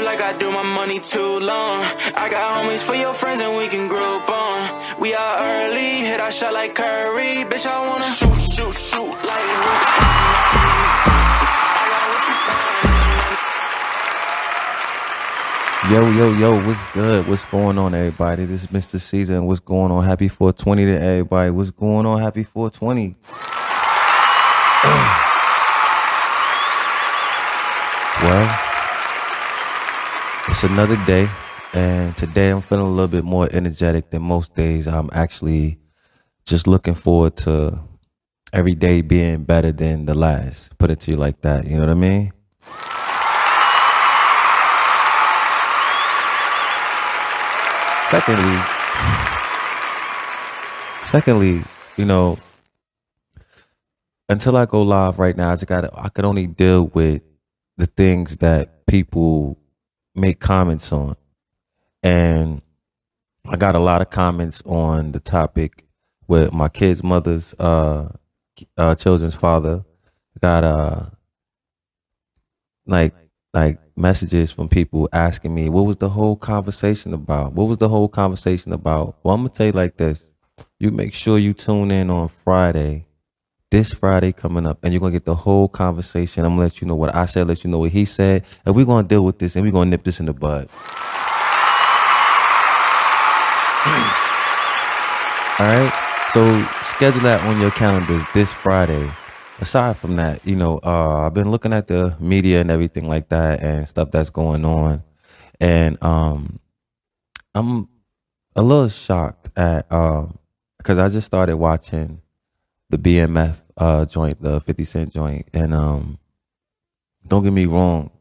like I do my money too long. I got homies for your friends and we can group on. We are early, hit our shot like Curry. Bitch, I wanna shoot, shoot, shoot like hoops. I got what you want. Yo, what's good? What's going on, everybody? This is Mr. Caesar, and what's going on? Happy 420 to everybody. What's going on? Happy 420. Well, it's another day, and today I'm feeling a little bit more energetic than most days. I'm actually just looking forward to every day being better than the last. Put it to you like that. You know what I mean? Secondly, you know, until I go live right now, I could only deal with the things that people make comments on. And I got a lot of comments on the topic with my kids' mother's children's father. Got like messages from people asking me what was the whole conversation about? Well, I'm gonna tell you like this. You make sure you tune in on Friday. This Friday coming up, and you're gonna get the whole conversation. I'm gonna let you know what I said, let you know what he said, and we're gonna deal with this and we're gonna nip this in the bud. All right. So schedule that on your calendars this Friday. Aside from that, I've been looking at the media and everything like that and stuff that's going on, and I'm a little shocked at because I just started watching the BMF joint, the 50 Cent joint, and don't get me wrong,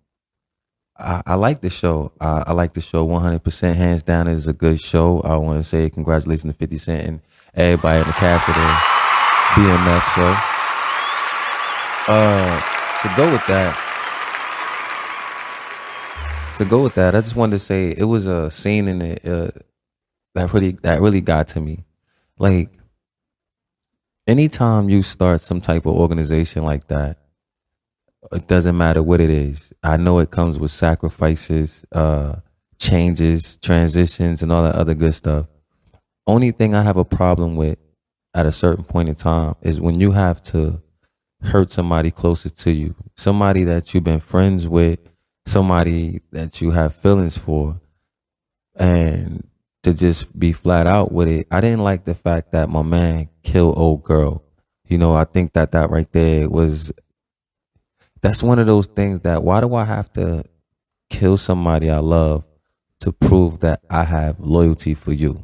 I like the show. I like the show 100%, hands down. It's a good show. I want to say congratulations to 50 Cent and everybody in the cast of the BMF show. To go with that, I just wanted to say it was a scene in it that really got to me. Like, anytime you start some type of organization like that, it doesn't matter what it is. I know it comes with sacrifices, changes, transitions, and all that other good stuff. Only thing I have a problem with at a certain point in time is when you have to hurt somebody closest to you, somebody that you've been friends with, somebody that you have feelings for, and to just be flat out with it. I didn't like the fact that my man killed old girl. I think that right there that's one of those things that, why do I have to kill somebody I love to prove that I have loyalty for you?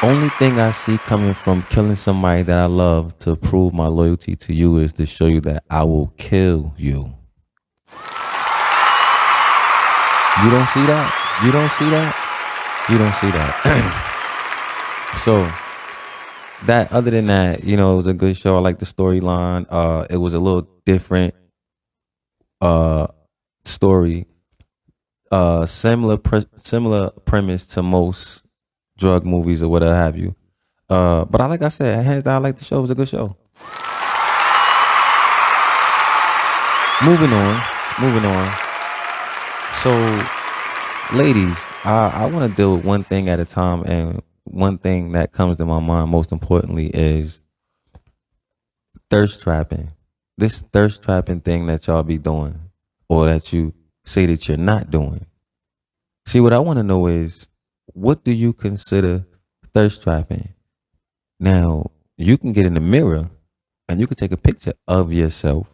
Only thing I see coming from killing somebody that I love to prove my loyalty to you is to show you that I will kill you. You don't see that? You don't see that? You don't see that. So, other than that, it was a good show. I like the storyline. It was a little different story. Similar premise to most drug movies or whatever have you. But like I said, hands down, I like the show. It was a good show. Moving on. So, ladies, I want to deal with one thing at a time, and one thing that comes to my mind most importantly is thirst trapping. This thirst trapping thing that y'all be doing, or that you say that you're not doing. See, what I want to know is, what do you consider thirst trapping? Now, you can get in the mirror and you can take a picture of yourself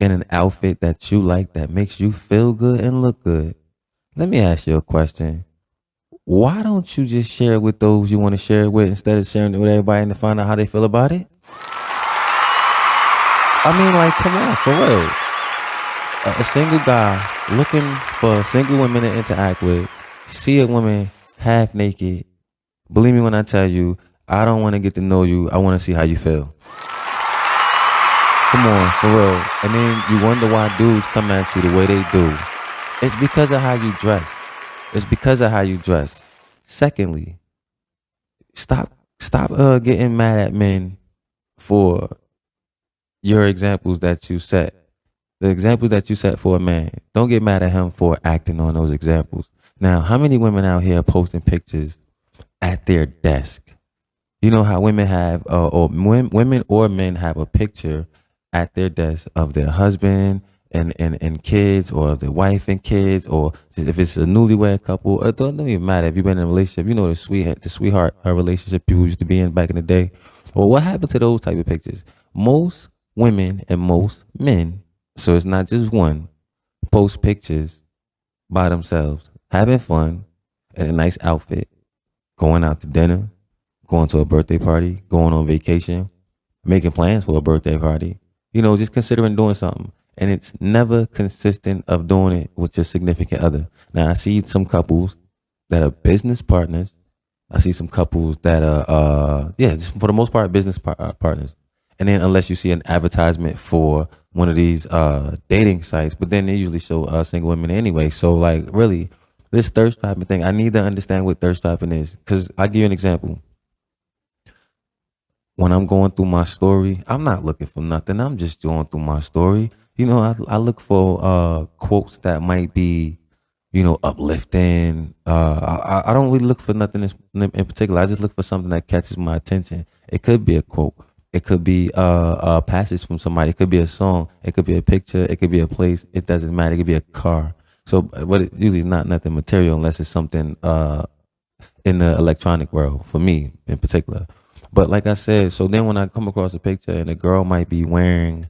in an outfit that you like, that makes you feel good and look good. Let me ask you a question. Why don't you just share it with those you want to share it with instead of sharing it with everybody and to find out how they feel about it? I mean, like, come on, for real. A single guy looking for single women to interact with, see a woman half naked. Believe me when I tell you, I don't want to get to know you. I want to see how you feel. Come on, for real. And then you wonder why dudes come at you the way they do. It's because of how you dress. Secondly, stop getting mad at men for your examples that you set. The examples that you set for a man, don't get mad at him for acting on those examples. Now, how many women out here posting pictures at their desk? You know how women have, women or men have a picture at their desk of their husband and kids, or of their wife and kids, or if it's a newlywed couple. It don't even matter if you've been in a relationship. You know the sweetheart relationship people used to be in back in the day. Well, what happened to those type of pictures? Most women and most men, so it's not just one, post pictures by themselves, having fun in a nice outfit, going out to dinner, going to a birthday party, going on vacation, making plans for a birthday party, just considering doing something. And it's never consistent of doing it with your significant other. Now, I see some couples that are business partners. I see some couples that are, just for the most part, business partners. And then unless you see an advertisement for one of these dating sites, but then they usually show single women anyway. So, like, really, this thirst trapping thing, I need to understand what thirst trapping is. Because I'll give you an example. When I'm going through my story, I'm not looking for nothing. I'm just going through my story. I look for quotes that might be, uplifting. I don't really look for nothing in particular. I just look for something that catches my attention. It could be a quote. It could be a passage from somebody. It could be a song. It could be a picture. It could be a place. It doesn't matter. It could be a car. So, but it usually is not nothing material unless it's something in the electronic world, for me in particular. But like I said, so then when I come across a picture and a girl might be wearing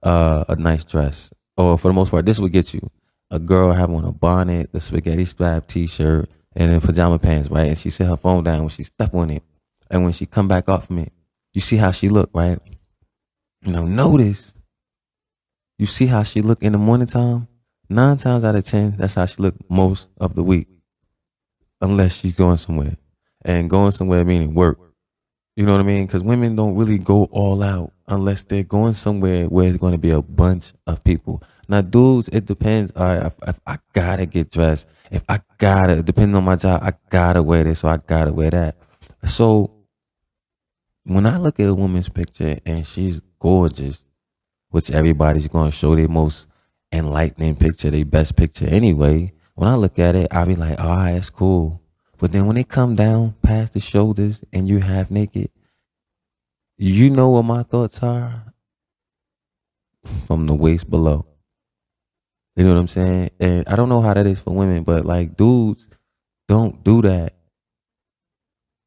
a nice dress, or for the most part, this would get you. A girl have on a bonnet, the spaghetti strap t-shirt, and then pajama pants, right? And she set her phone down when she step on it. And when she come back off from it, you see how she look, right? Notice, you see how she look in the morning time? 9 times out of 10, that's how she look most of the week. Unless she's going somewhere. And going somewhere meaning work. You know what I mean? Because women don't really go all out unless they're going somewhere where it's going to be a bunch of people. Now, dudes, it depends. All right, if I gotta get dressed, depending on my job, I gotta wear this or I gotta wear that. So when I look at a woman's picture and she's gorgeous, which everybody's going to show their most enlightening picture, their best picture anyway, when I look at it, I'll be like, all right, that's cool. But then when they come down past the shoulders and you're half naked, you know what my thoughts are? From the waist below. You know what I'm saying? And I don't know how that is for women, but like dudes don't do that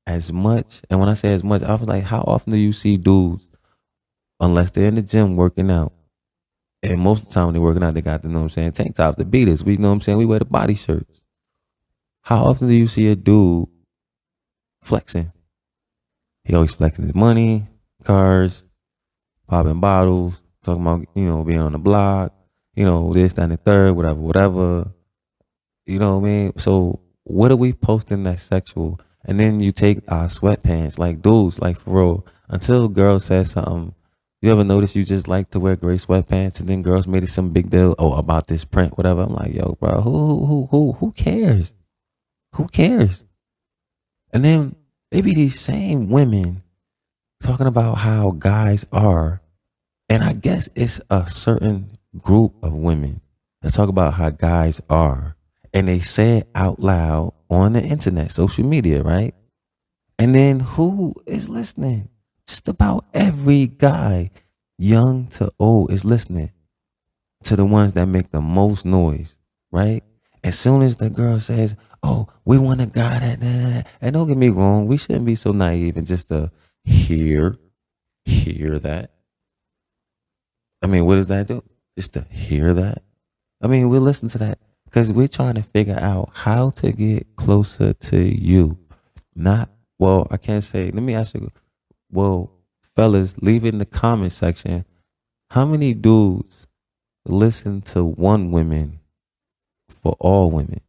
as much. And when I say as much, I was like, how often do you see dudes, unless they're in the gym working out? And most of the time when they're working out, they got the, tank tops, the beaters. We know what I'm saying? We wear the body shirts. How often do you see a dude flexing? He always flexing his money, cars, popping bottles, talking about, being on the block, this, that, and the third, whatever. You know what I mean? So what are we posting that's sexual? And then you take our sweatpants, like dudes, like for real, until a girl says something. You ever notice you just like to wear gray sweatpants and then girls made it some big deal, about this print, whatever. I'm like, yo, bro, who cares? Who cares? And then they be these same women talking about how guys are. And I guess it's a certain group of women that talk about how guys are. And they say it out loud on the internet, social media, right? And then who is listening? Just about every guy, young to old, is listening to the ones that make the most noise, right? As soon as the girl says, oh, we want a guy that, and don't get me wrong, we shouldn't be so naive and just to hear that. I mean, what does that do? Just to hear that? I mean, we'll listen to that because we're trying to figure out how to get closer to you. I can't say, let me ask you, well, fellas, leave it in the comment section. How many dudes listen to one woman for all women?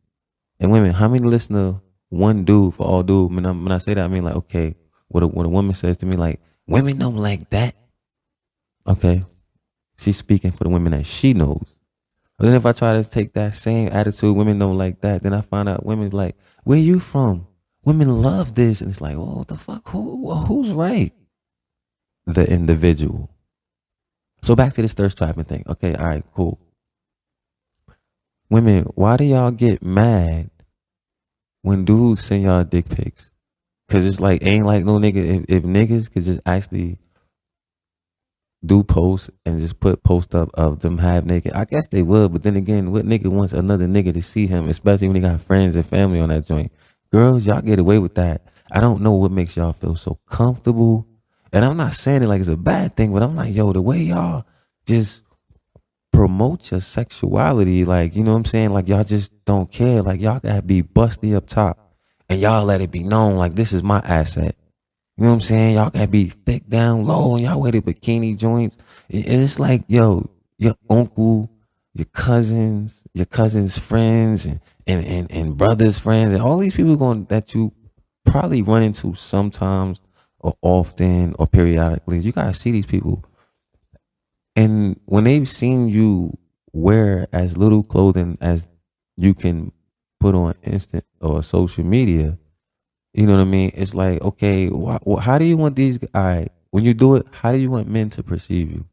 And women, how many listen to one dude for all dudes? When I say that, I mean like, okay, when a woman says to me like, women don't like that. Okay, she's speaking for the women that she knows. But then if I try to take that same attitude, women don't like that, then I find out women like, where you from? Women love this. And it's like, oh, what the fuck? Who's right? the individual. So back to this thirst trapping thing. Okay, all right, cool. Women, why do y'all get mad when dudes send y'all dick pics? Cause it's like ain't like no nigga. If niggas could just actually do posts and just put post up of them half naked, I guess they would. But then again, what nigga wants another nigga to see him, especially when he got friends and family on that joint? Girls, y'all get away with that. I don't know what makes y'all feel so comfortable. And I'm not saying it like it's a bad thing, but I'm like, yo, the way y'all just promote your sexuality, like, you know what I'm saying? Like, y'all just don't care. Like, y'all gotta be busty up top and y'all let it be known, like, this is my asset. You know what I'm saying? Y'all gotta be thick down low and y'all wear the bikini joints. And it's like, yo, your uncle, your cousins friends and brothers' friends and all these people that you probably run into sometimes or often or periodically. You gotta see these people. And when they've seen you wear as little clothing as you can put on instant or social media, you know what I mean? It's like, okay, how do you want these? All right, when you do it, how do you want men to perceive you?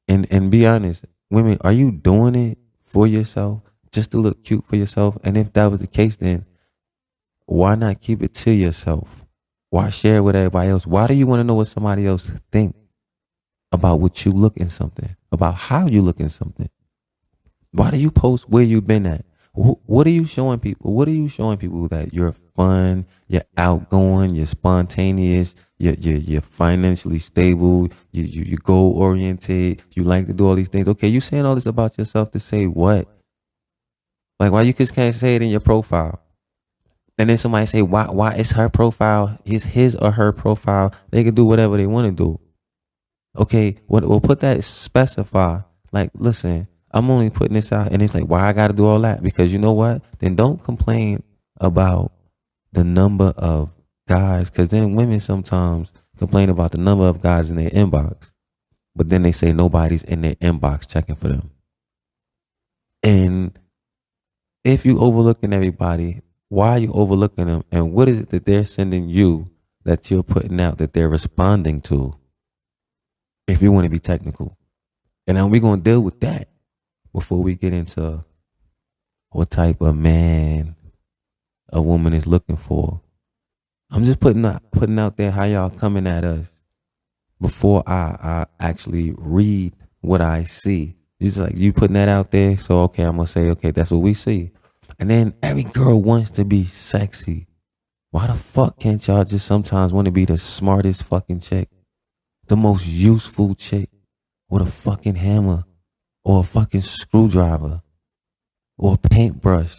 And be honest, women, are you doing it for yourself, just to look cute for yourself? And if that was the case, then why not keep it to yourself? Why share it with everybody else? Why do you want to know what somebody else think about what you look in something, about how you look in something? Why do you post where you've been at? What are you showing people? What are you showing people? That you're fun, you're outgoing, you're spontaneous, you're financially stable, you goal oriented, you like to do all these things. Okay, you saying all this about yourself to say what? Like, why you just can't say it in your profile? And then somebody say, why it's her profile, it's his or her profile. They can do whatever they want to do. Okay, we'll put that, specify. Like, listen, I'm only putting this out, and it's like, why I got to do all that? Because you know what? Then don't complain about the number of guys, because then women sometimes complain about the number of guys in their inbox, but then they say nobody's in their inbox checking for them. And if you overlooking everybody, why are you overlooking them? And what is it that they're sending you that you're putting out that they're responding to? If you want to be technical. And now we're going to deal with that before we get into what type of man a woman is looking for. I'm just putting out there how y'all coming at us before I actually read what I see. Just like you putting that out there. So, okay, I'm going to say, okay, that's what we see. And then every girl wants to be sexy. Why the fuck can't y'all just sometimes want to be the smartest fucking chick? The most useful chick with a fucking hammer or a fucking screwdriver or a paintbrush.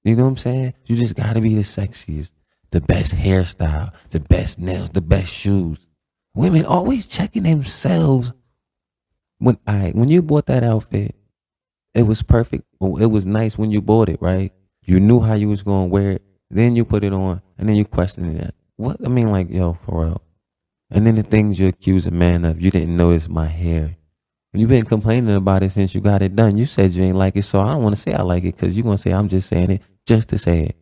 You know what I'm saying? You just gotta be the sexiest, the best hairstyle, the best nails, the best shoes. Women always checking themselves. When you bought that outfit, it was perfect. It was nice when you bought it, right? You knew how you was gonna wear it. Then you put it on, and then you questioned it. What? I mean, like, yo, for real. And then the things you accuse a man of, you didn't notice my hair. You've been complaining about it since you got it done. You said you ain't like it, so I don't want to say I like it, because you're going to say I'm just saying it just to say it.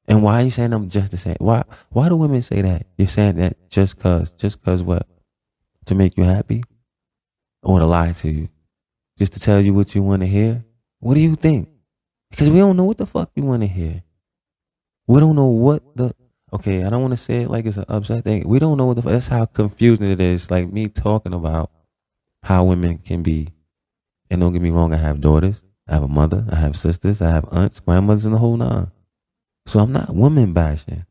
And why are you saying I'm just to say it? Why do women say that? You're saying that just cause what? To make you happy? Or to lie to you? Just to tell you what you want to hear? What do you think? Because we don't know what the fuck you want to hear. We don't know what the... Okay, I don't want to say it like it's an upset thing. We don't know what that's how confusing it is. Like me talking about how women can be. And don't get me wrong, I have daughters, I have a mother, I have sisters, I have aunts, grandmothers, and the whole nine. So I'm not woman bashing.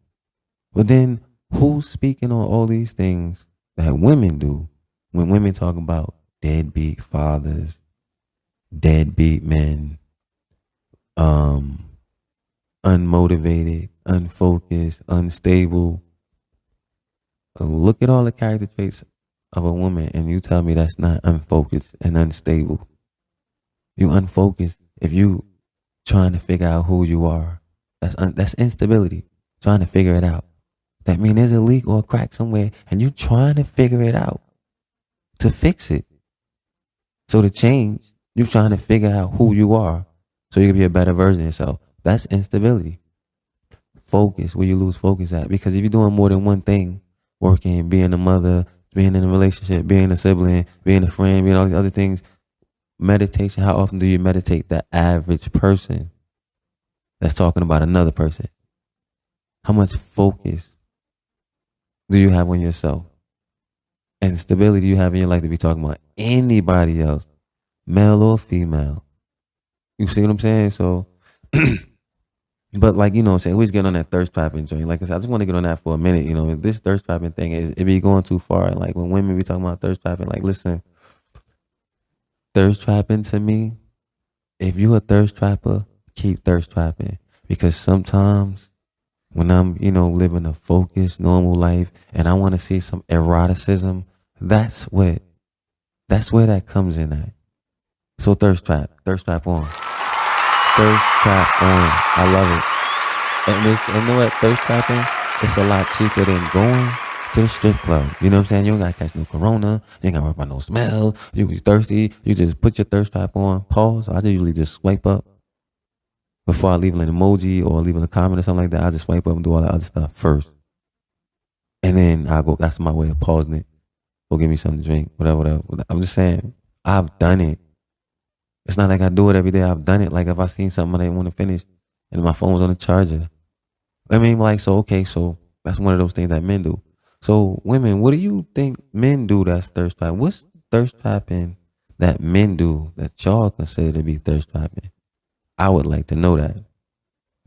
But then who's speaking on all these things that women do when women talk about deadbeat fathers, deadbeat men, unmotivated, unfocused, unstable? Look at all the character traits of a woman and you tell me that's not unfocused and unstable. You unfocused if you trying to figure out who you are. That's instability. Trying to figure it out. That means there's a leak or a crack somewhere and you trying to figure it out to fix it. So to change, you trying to figure out who you are so you can be a better version of yourself. That's instability. Focus, where you lose focus at. Because if you're doing more than one thing, working, being a mother, being in a relationship, being a sibling, being a friend, being all these other things. Meditation, how often do you meditate? The average person that's talking about another person. How much focus do you have on yourself? And stability do you have in your life to be talking about anybody else, male or female? You see what I'm saying? So, but like, you know what I'm saying, always get on that thirst trapping joint. Like I said, I just want to get on that for a minute. You know, this thirst trapping thing is, it be going too far. Like when women be talking about thirst trapping, like, listen, thirst trapping to me, if you a thirst trapper, keep thirst trapping. Because sometimes when I'm, you know, living a focused, normal life and I want to see some eroticism, that's where that comes in at. So thirst trap on. Thirst trap on. I love it. And you know what? Thirst trapping, it's a lot cheaper than going to the strip club. You know what I'm saying? You don't got to catch no corona. You ain't got to worry about no smell. You be thirsty. You just put your thirst trap on. Pause. I usually just swipe up before I leave an emoji or leave a comment or something like that. I just swipe up and do all that other stuff first. And then I go, that's my way of pausing it. Go get me something to drink, whatever. I'm just saying, I've done it. It's not like I do it every day. I've done it. Like if I seen something I didn't want to finish and my phone was on the charger. I mean, like, so that's one of those things that men do. So women, what do you think men do that's thirst trapping? What's thirst trapping that men do that y'all consider to be thirst trapping? I would like to know that.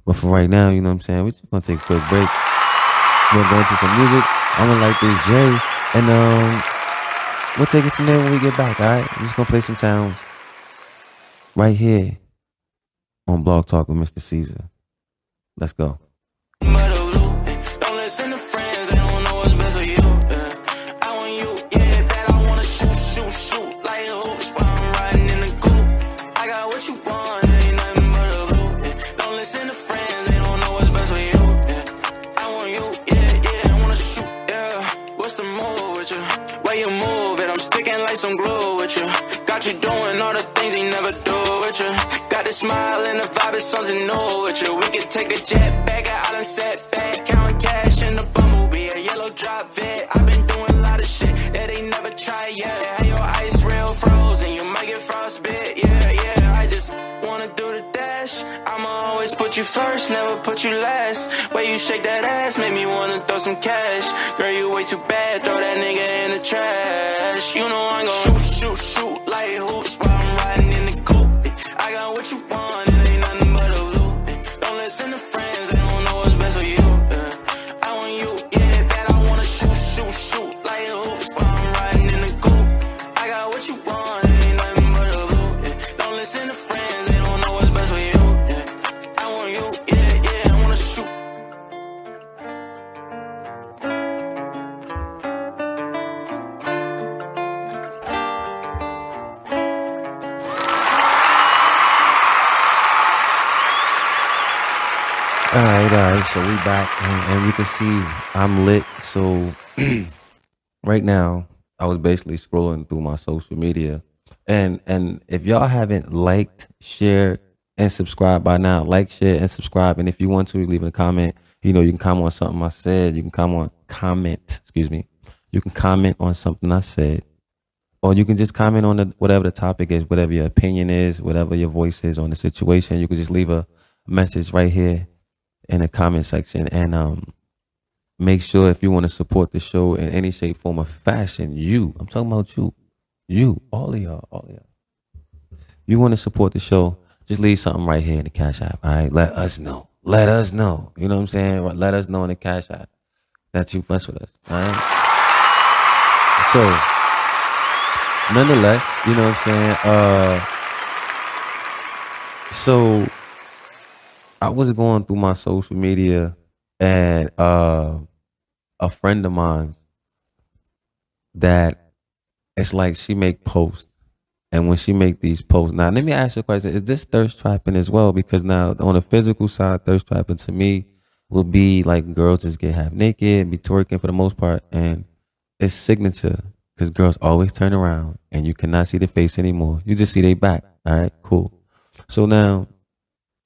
But for right now, you know what I'm saying? We're just gonna take a quick break. We're going to some music. I'm gonna like this Jerry. And we'll take it from there when we get back, all right? We're just gonna play some sounds right here on Blog Talk with Mr. Caesar. Let's go. Don't listen to friends, they don't know what's best for you. I want you, yeah, bet I wanna shoot like hoops while I'm riding in the coupe. I got what you want, ain't nothing but a loop. Don't listen to friends, they don't know what's best for you. I want you, yeah, I wanna shoot, yeah. What's the move with you? Where you move it? I'm sticking like some glue with you. Got you doing all the things he never do with you. Got the smile and the vibe is something new with you. We could take a jet back, I done sat back, counting cash in the bumblebee, a yellow drop vet. I've been doing a lot of shit that they never tried yet. Have your ice real frozen, you might get frostbit, yeah. I just wanna do the dash. I'ma always put you first, never put you last. Way you shake that ass, make me wanna throw some cash. Girl, you way too bad, throw that nigga in the trash. You know I'm gon' shoot like hoops while I'm riding in the coupe. I got what you want, it ain't nothing but a loop. Don't listen to friends, they don't know what's best for you. I want you, yeah, bet I wanna shoot like hoops while I'm riding in the coupe. I got what you want, it ain't nothing but a loop. Don't listen to friends, they don't know what's best for you. I want you, yeah, I wanna shoot. All right. So we back, and you can see I'm lit. So right now, I was basically scrolling through my social media, and if y'all haven't liked, shared, and subscribed by now, like, share, and subscribe. And if you want to, leave a comment. You know, you can comment on something I said. You can comment. Excuse me. You can comment on something I said, or you can just comment on whatever the topic is, whatever your opinion is, whatever your voice is on the situation. You can just leave a message right here in the comment section, and make sure, if you want to support the show in any shape, form, or fashion, I'm talking about you, all of y'all. You want to support the show, just leave something right here in the Cash App. All right, let us know. You know what I'm saying? Let us know in the Cash App that you fuss with us. All right. So, nonetheless, you know what I'm saying? So I was going through my social media, and a friend of mine, that it's like she make posts, and when she make these posts, now let me ask you a question: is this thirst trapping as well? Because now on the physical side, thirst trapping to me would be like girls just get half naked, be twerking for the most part, and it's signature because girls always turn around and you cannot see the face anymore. You just see their back. All right, cool. So now,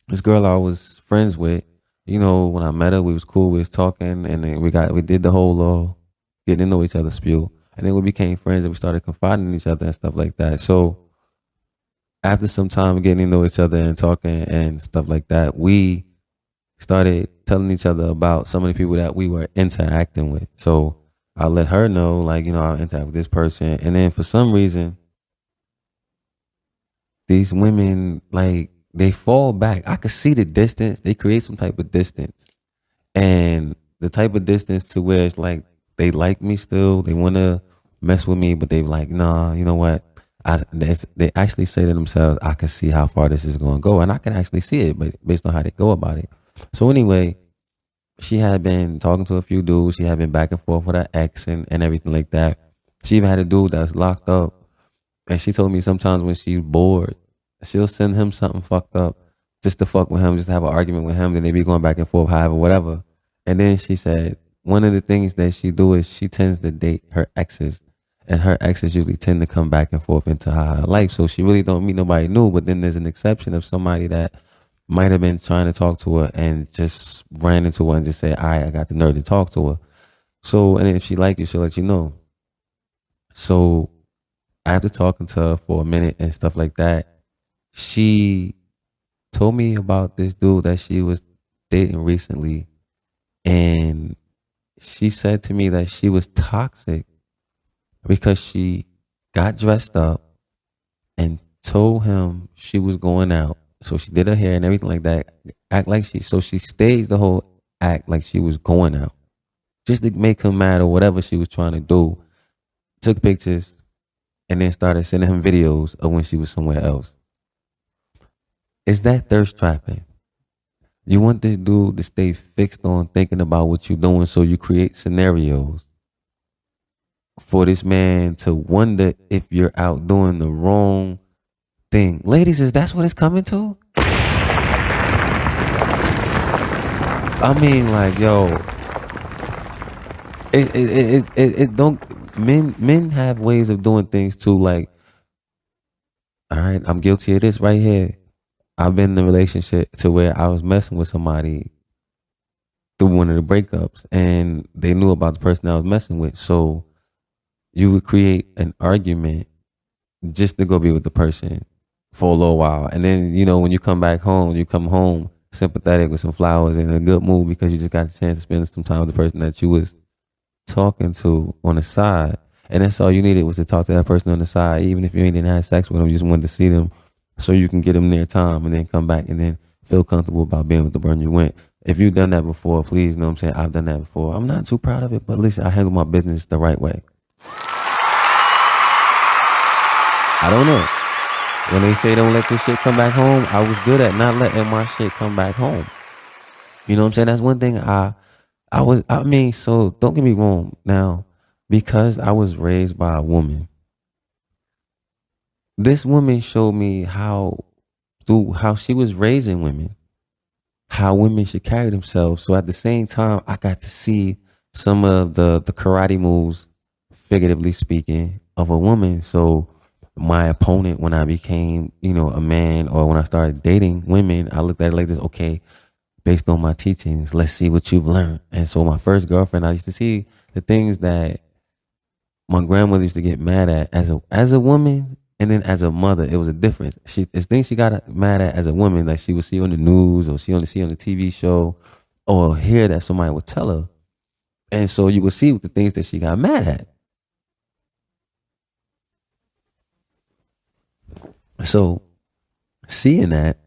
this girl I was friends with, you know, when I met her, we was cool, we was talking, and then we did the whole getting to know each other, spiel. And then we became friends and we started confiding in each other and stuff like that. So after some time getting to know each other and talking and stuff like that, we started telling each other about some of the people that we were interacting with. So I let her know, like, I interact with this person. And then for some reason, these women, like, they fall back. I could see the distance. They create some type of distance. And the type of distance to where it's like they like me still. They want to mess with me, but they like, nah, you know what? They actually say to themselves, I can see how far this is going to go. And I can actually see it, but based on how they go about it. So anyway, she had been talking to a few dudes. She had been back and forth with her ex and everything like that. She even had a dude that was locked up. And she told me sometimes when she's bored, she'll send him something fucked up just to fuck with him, just to have an argument with him. Then they be going back and forth, however, whatever. And then she said one of the things that she do is she tends to date her exes. And her exes usually tend to come back and forth into her life. So she really don't meet nobody new. But then there's an exception of somebody that might have been trying to talk to her and just ran into her and just said, all right, I got the nerve to talk to her. So, and if she like you, she'll let you know. So after talking to her for a minute and stuff like that, she told me about this dude that she was dating recently. And she said to me that she was toxic because she got dressed up and told him she was going out. So she did her hair and everything like that. So she staged the whole act like she was going out just to make him mad or whatever she was trying to do. Took pictures and then started sending him videos of when she was somewhere else. Is that thirst trapping? You want this dude to stay fixed on thinking about what you're doing, so you create scenarios for this man to wonder if you're out doing the wrong thing. Ladies, is that's what it's coming to? I mean, like, yo, it don't, men have ways of doing things too. Like, all right, I'm guilty of this right here. I've been in a relationship to where I was messing with somebody through one of the breakups and they knew about the person I was messing with. So you would create an argument just to go be with the person for a little while. And then, when you come back home, you come home sympathetic with some flowers and in a good mood because you just got a chance to spend some time with the person that you was talking to on the side. And that's all you needed was to talk to that person on the side. Even if you ain't even had sex with them, you just wanted to see them so you can get them their time and then come back and then feel comfortable about being with the person you went. If you've done that before, please know what I'm saying. I've done that before. I'm not too proud of it, but listen, I handle my business the right way. I don't know. When they say don't let your shit come back home, I was good at not letting my shit come back home. You know what I'm saying? That's one thing so don't get me wrong. Now, because I was raised by a woman, this woman showed me how she was raising women, how women should carry themselves. So at the same time, I got to see some of the karate moves, figuratively speaking, of a woman. So my opponent, when I became, a man, or when I started dating women, I looked at it like this, okay, based on my teachings, let's see what you've learned. And so my first girlfriend, I used to see the things that my grandmother used to get mad at as a woman, and then as a mother, it was a difference. It's things she got mad at as a woman, like she would see on the news or see on the TV show, or hear that somebody would tell her. And so you would see the things that she got mad at. So seeing that,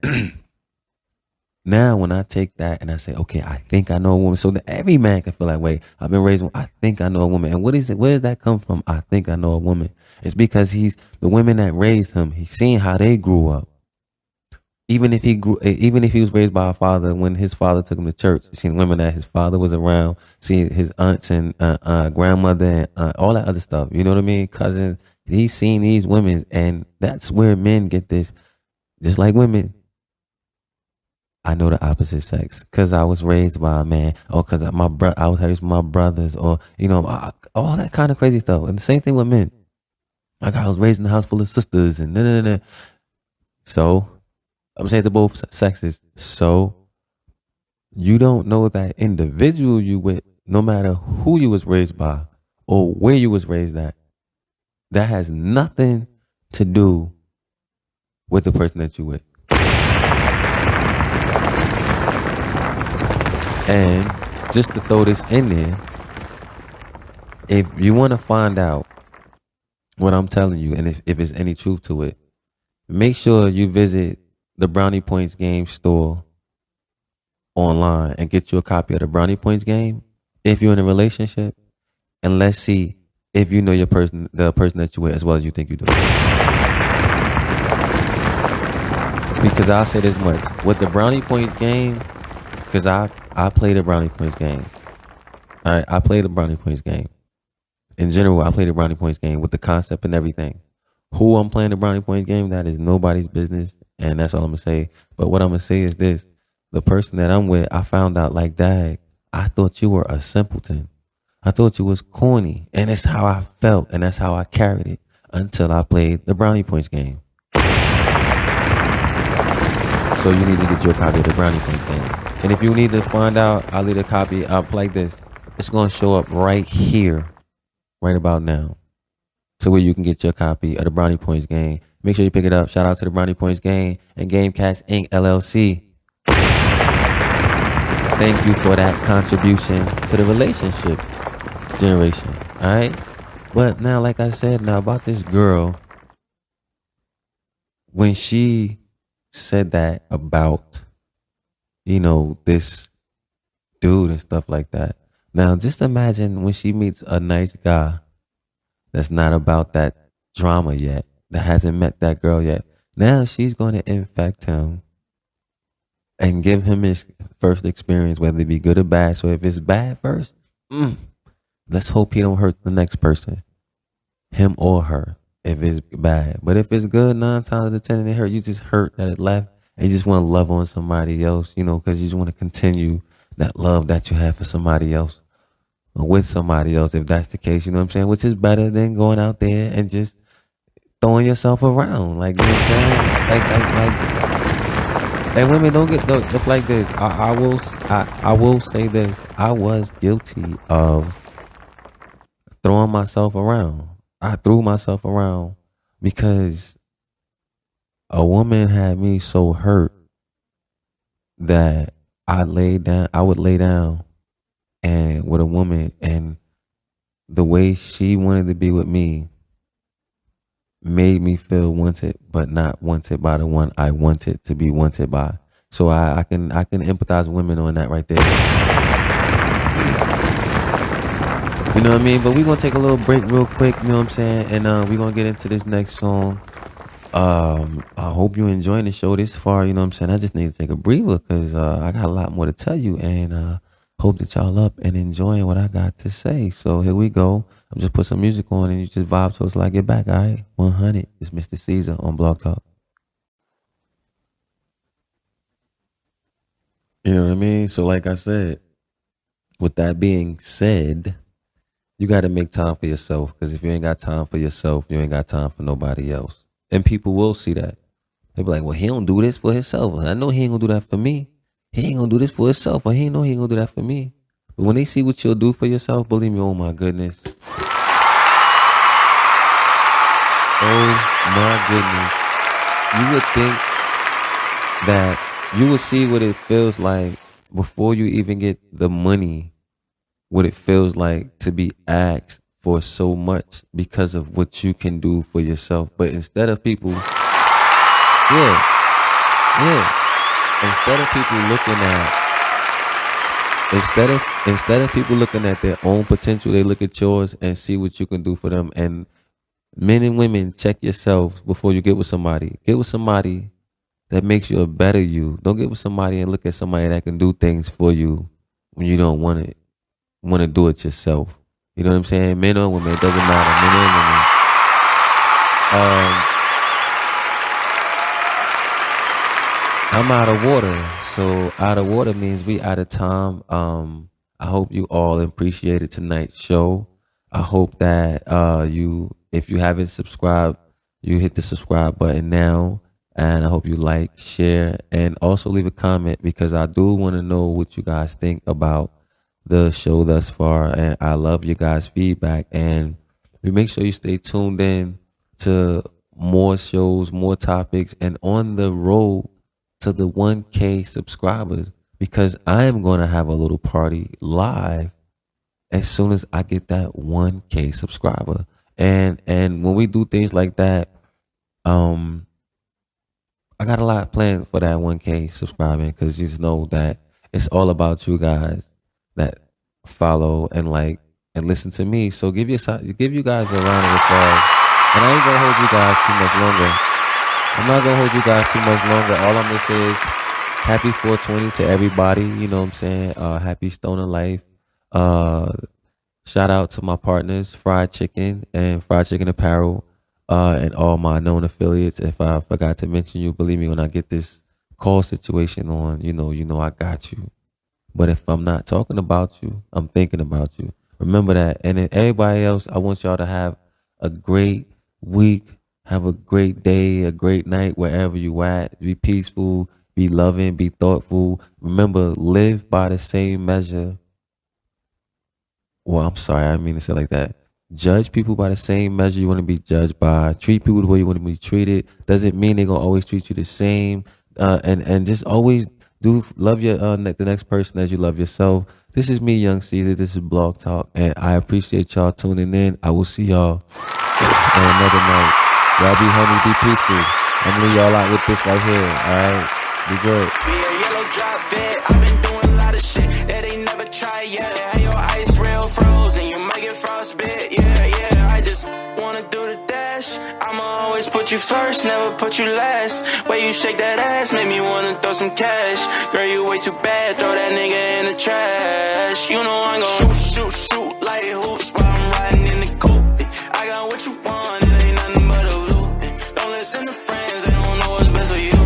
now when I take that and I say, okay, I think I know a woman, so that every man can feel that way. I've been raised, I think I know a woman. And what is it? Where does that come from? I think I know a woman. It's because the women that raised him, he's seen how they grew up. Even if he was raised by a father, when his father took him to church, he's seen women that his father was around, see his aunts and grandmother and all that other stuff. You know what I mean? Cousins. He's seen these women, and that's where men get this. Just like women, I know the opposite sex because I was raised by a man, or because I was raised with my brothers, or all that kind of crazy stuff. And the same thing with men. Like I was raised in a house full of sisters and da. So I'm saying to both sexes. So you don't know that individual you with, no matter who you was raised by, or where you was raised at. That has nothing to do with the person that you with. And just to throw this in there, if you want to find out what I'm telling you, and if there's any truth to it, make sure you visit the Brownie Points game store online and get you a copy of the Brownie Points game if you're in a relationship, and let's see if you know the person that you with as well as you think you do. Because I'll say this much, with the Brownie Points game, because I play the Brownie Points game. All right, I play the Brownie Points game. In general, I play the Brownie Points game with the concept and everything. Who I'm playing the Brownie Points game, that is nobody's business, and that's all I'm gonna say. But what I'm gonna say is this: the person that I'm with, I found out like that. I thought you were a simpleton. I thought you was corny, and that's how I felt, and that's how I carried it until I played the Brownie Points game. So you need to get your copy of the Brownie Points game. And if you need to find out, I'll leave a copy up like this. It's gonna show up right here, right about now. So where you can get your copy of the Brownie Points game. Make sure you pick it up. Shout out to the Brownie Points game and Gamecast Inc. LLC. Thank you for that contribution to the relationship generation. All right. But now, like I said, now about this girl, when she said that about, this dude and stuff like that. Now, just imagine when she meets a nice guy that's not about that drama yet, that hasn't met that girl yet. Now she's going to infect him and give him his first experience, whether it be good or bad. So if it's bad first, let's hope he don't hurt the next person, him or her, if it's bad. But if it's good, 9 times out of 10 it hurt, you just hurt that it left, and you just want to love on somebody else, because you just want to continue that love that you have for somebody else. With somebody else, if that's the case, you know what I'm saying? Which is better than going out there and just throwing yourself around, like, you know what I'm saying? And women don't look like this. I will say this: I was guilty of throwing myself around. I threw myself around because a woman had me so hurt that I would lay down and with a woman, and the way she wanted to be with me made me feel wanted, but not wanted by the one I wanted to be wanted by. So I can empathize with women on that right there. You know what I mean? But we're gonna take a little break real quick, you know what I'm saying? And we're gonna get into this next song. I hope you're enjoying the show this far, you know what I'm saying? I just need to take a breather because I got a lot more to tell you, and hope that y'all up and enjoying what I got to say. So here we go. I'm just put some music on and you just vibe to us till I get back, all right? 100. It's Mr. Caesar on Blog Talk. You know what I mean? So like I said, with that being said, you got to make time for yourself, because if you ain't got time for yourself, you ain't got time for nobody else. And people will see that. They be like, well, he don't do this for himself. I know he ain't going to do that for me. He ain't going to do this for himself, or he ain't know he ain't going to do that for me. But when they see what you'll do for yourself, believe me, oh my goodness. Oh my goodness. You would think that you would see what it feels like before you even get the money, what it feels like to be asked for so much because of what you can do for yourself. But instead of people, instead of people looking at their own potential, they look at yours and see what you can do for them. And men and women, check yourselves before you get with somebody. Get with somebody that makes you a better you. Don't get with somebody and look at somebody that can do things for you when you don't want it. Want to do it yourself. You know what I'm saying? Men or women, it doesn't matter. Men and women. I'm out of water. So out of water means we out of time. I hope you all appreciated tonight's show. I hope that if you haven't subscribed, you hit the subscribe button now. And I hope you like, share, and also leave a comment, because I do want to know what you guys think about the show thus far, and I love your guys' feedback. And we make sure you stay tuned in to more shows, more topics, and on the road to the 1K subscribers, because I am going to have a little party live as soon as I get that 1K subscriber. And when we do things like that, um, I got a lot planned for that 1K subscribing, because just know that it's all about you guys that follow and like and listen to me. So give you guys a round of applause. And I ain't gonna hold you guys too much longer. I'm not gonna hold you guys too much longer. All I'm gonna say is happy 420 to everybody. You know what I'm saying? Happy Stoner Life. Uh, Shout out to my partners, Fried Chicken and Fried Chicken Apparel, and all my known affiliates. If I forgot to mention you, believe me, when I get this call situation on, you know I got you. But if I'm not talking about you, I'm thinking about you. Remember that. And then everybody else, I want y'all to have a great week. Have a great day, a great night, wherever you at. Be peaceful, be loving, be thoughtful. Remember, live by the same measure. Well, I'm sorry, I didn't mean to say it like that. Judge people by the same measure you want to be judged by. Treat people the way you want to be treated. Doesn't mean they're gonna always treat you the same. And just always do love your the next person as you love yourself. This is me, Young Caesar. This is Blog Talk, and I appreciate y'all tuning in. I will see y'all on another night. Y'all be homie, be peaceful. I'm gonna leave y'all out with this right here. All right, be good. Be a yellow drop vet. I've been doing a lot of shit that ain't never tried yet. Have your ice real frozen, you might get frostbit. Yeah, I just wanna do the dash. I'ma always put you first, never put you last. Way you shake that ass, make me wanna throw some cash. Girl, you way too bad, throw that nigga in the trash. You know I'm gon' shoot like hoops while I'm riding in the coupe. I got what you want, it ain't nothing but a loop. Don't listen to friends, they don't know what's best for you.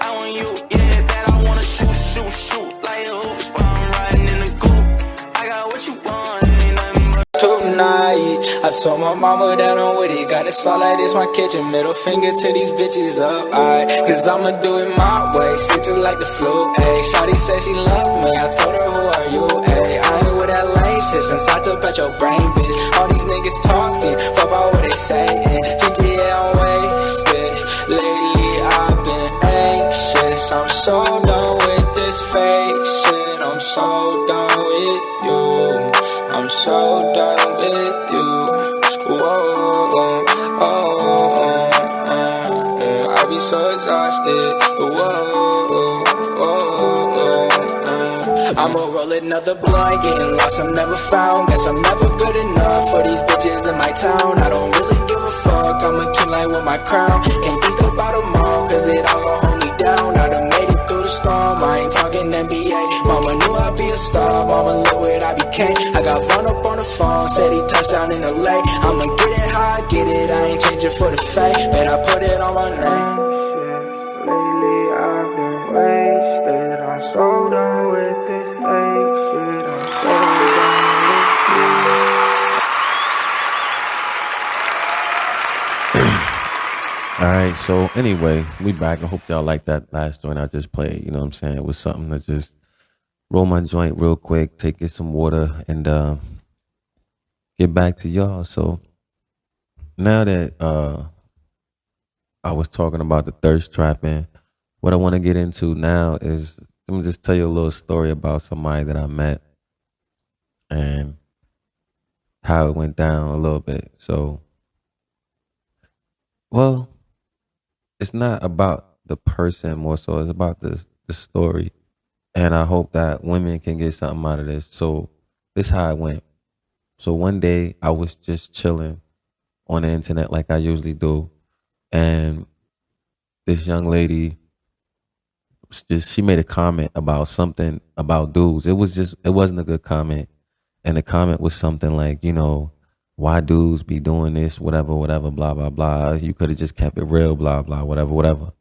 I want you, yeah, that I wanna shoot like hoops while I'm riding in the coupe. I got what you want, it ain't nothing but tonight. I told my mama that I'm with it. Got it all like this, my kitchen. Middle finger to these bitches up, aight. Cause I'ma do it my way. Shit just like the flu, ayy. Shawty said she love me. I told her, who are you, ayy? I ain't with that lame shit since I took out your brain, bitch. All these niggas talking, fuck about what they saying. GTA, I'm wasted. Lately, I've been anxious. I'm so done with this fake shit. I'm so done with you. I'm so done with you. Whoa, I be so exhausted. I'ma roll another blunt, getting lost, I'm never found. Guess I'm never good enough for these bitches in my town. I don't really give a fuck, I'm a king like with my crown. Can't think about them all, cause it all gon' hold me down. I done made it through the storm, I ain't talking NBA. Mama knew I'd be a star, mama knew what I became. I got Von up on the phone, said he touched down in LA. I'ma get it how I get it, I ain't changing for the fame. Man, I put it on my name. Lately I've been wasted, I'm so done with this fake shit. I'm so done with you. All right, so anyway, we back. I hope y'all like that last joint I just played. You know what I'm saying? It was something to just roll my joint real quick, get some water, and get back to y'all. So now that I was talking about the thirst trapping, what I want to get into now is let me just tell you a little story about somebody that I met and how it went down a little bit. So, well, it's not about the person more so, it's about the story. And I hope that women can get something out of this. So this is how it went. So one day I was just chilling on the internet like I usually do. And this young lady she made a comment about something about dudes. It wasn't a good comment. And the comment was something like, why dudes be doing this, whatever, blah, blah, blah. You could have just kept it real, blah, blah, whatever.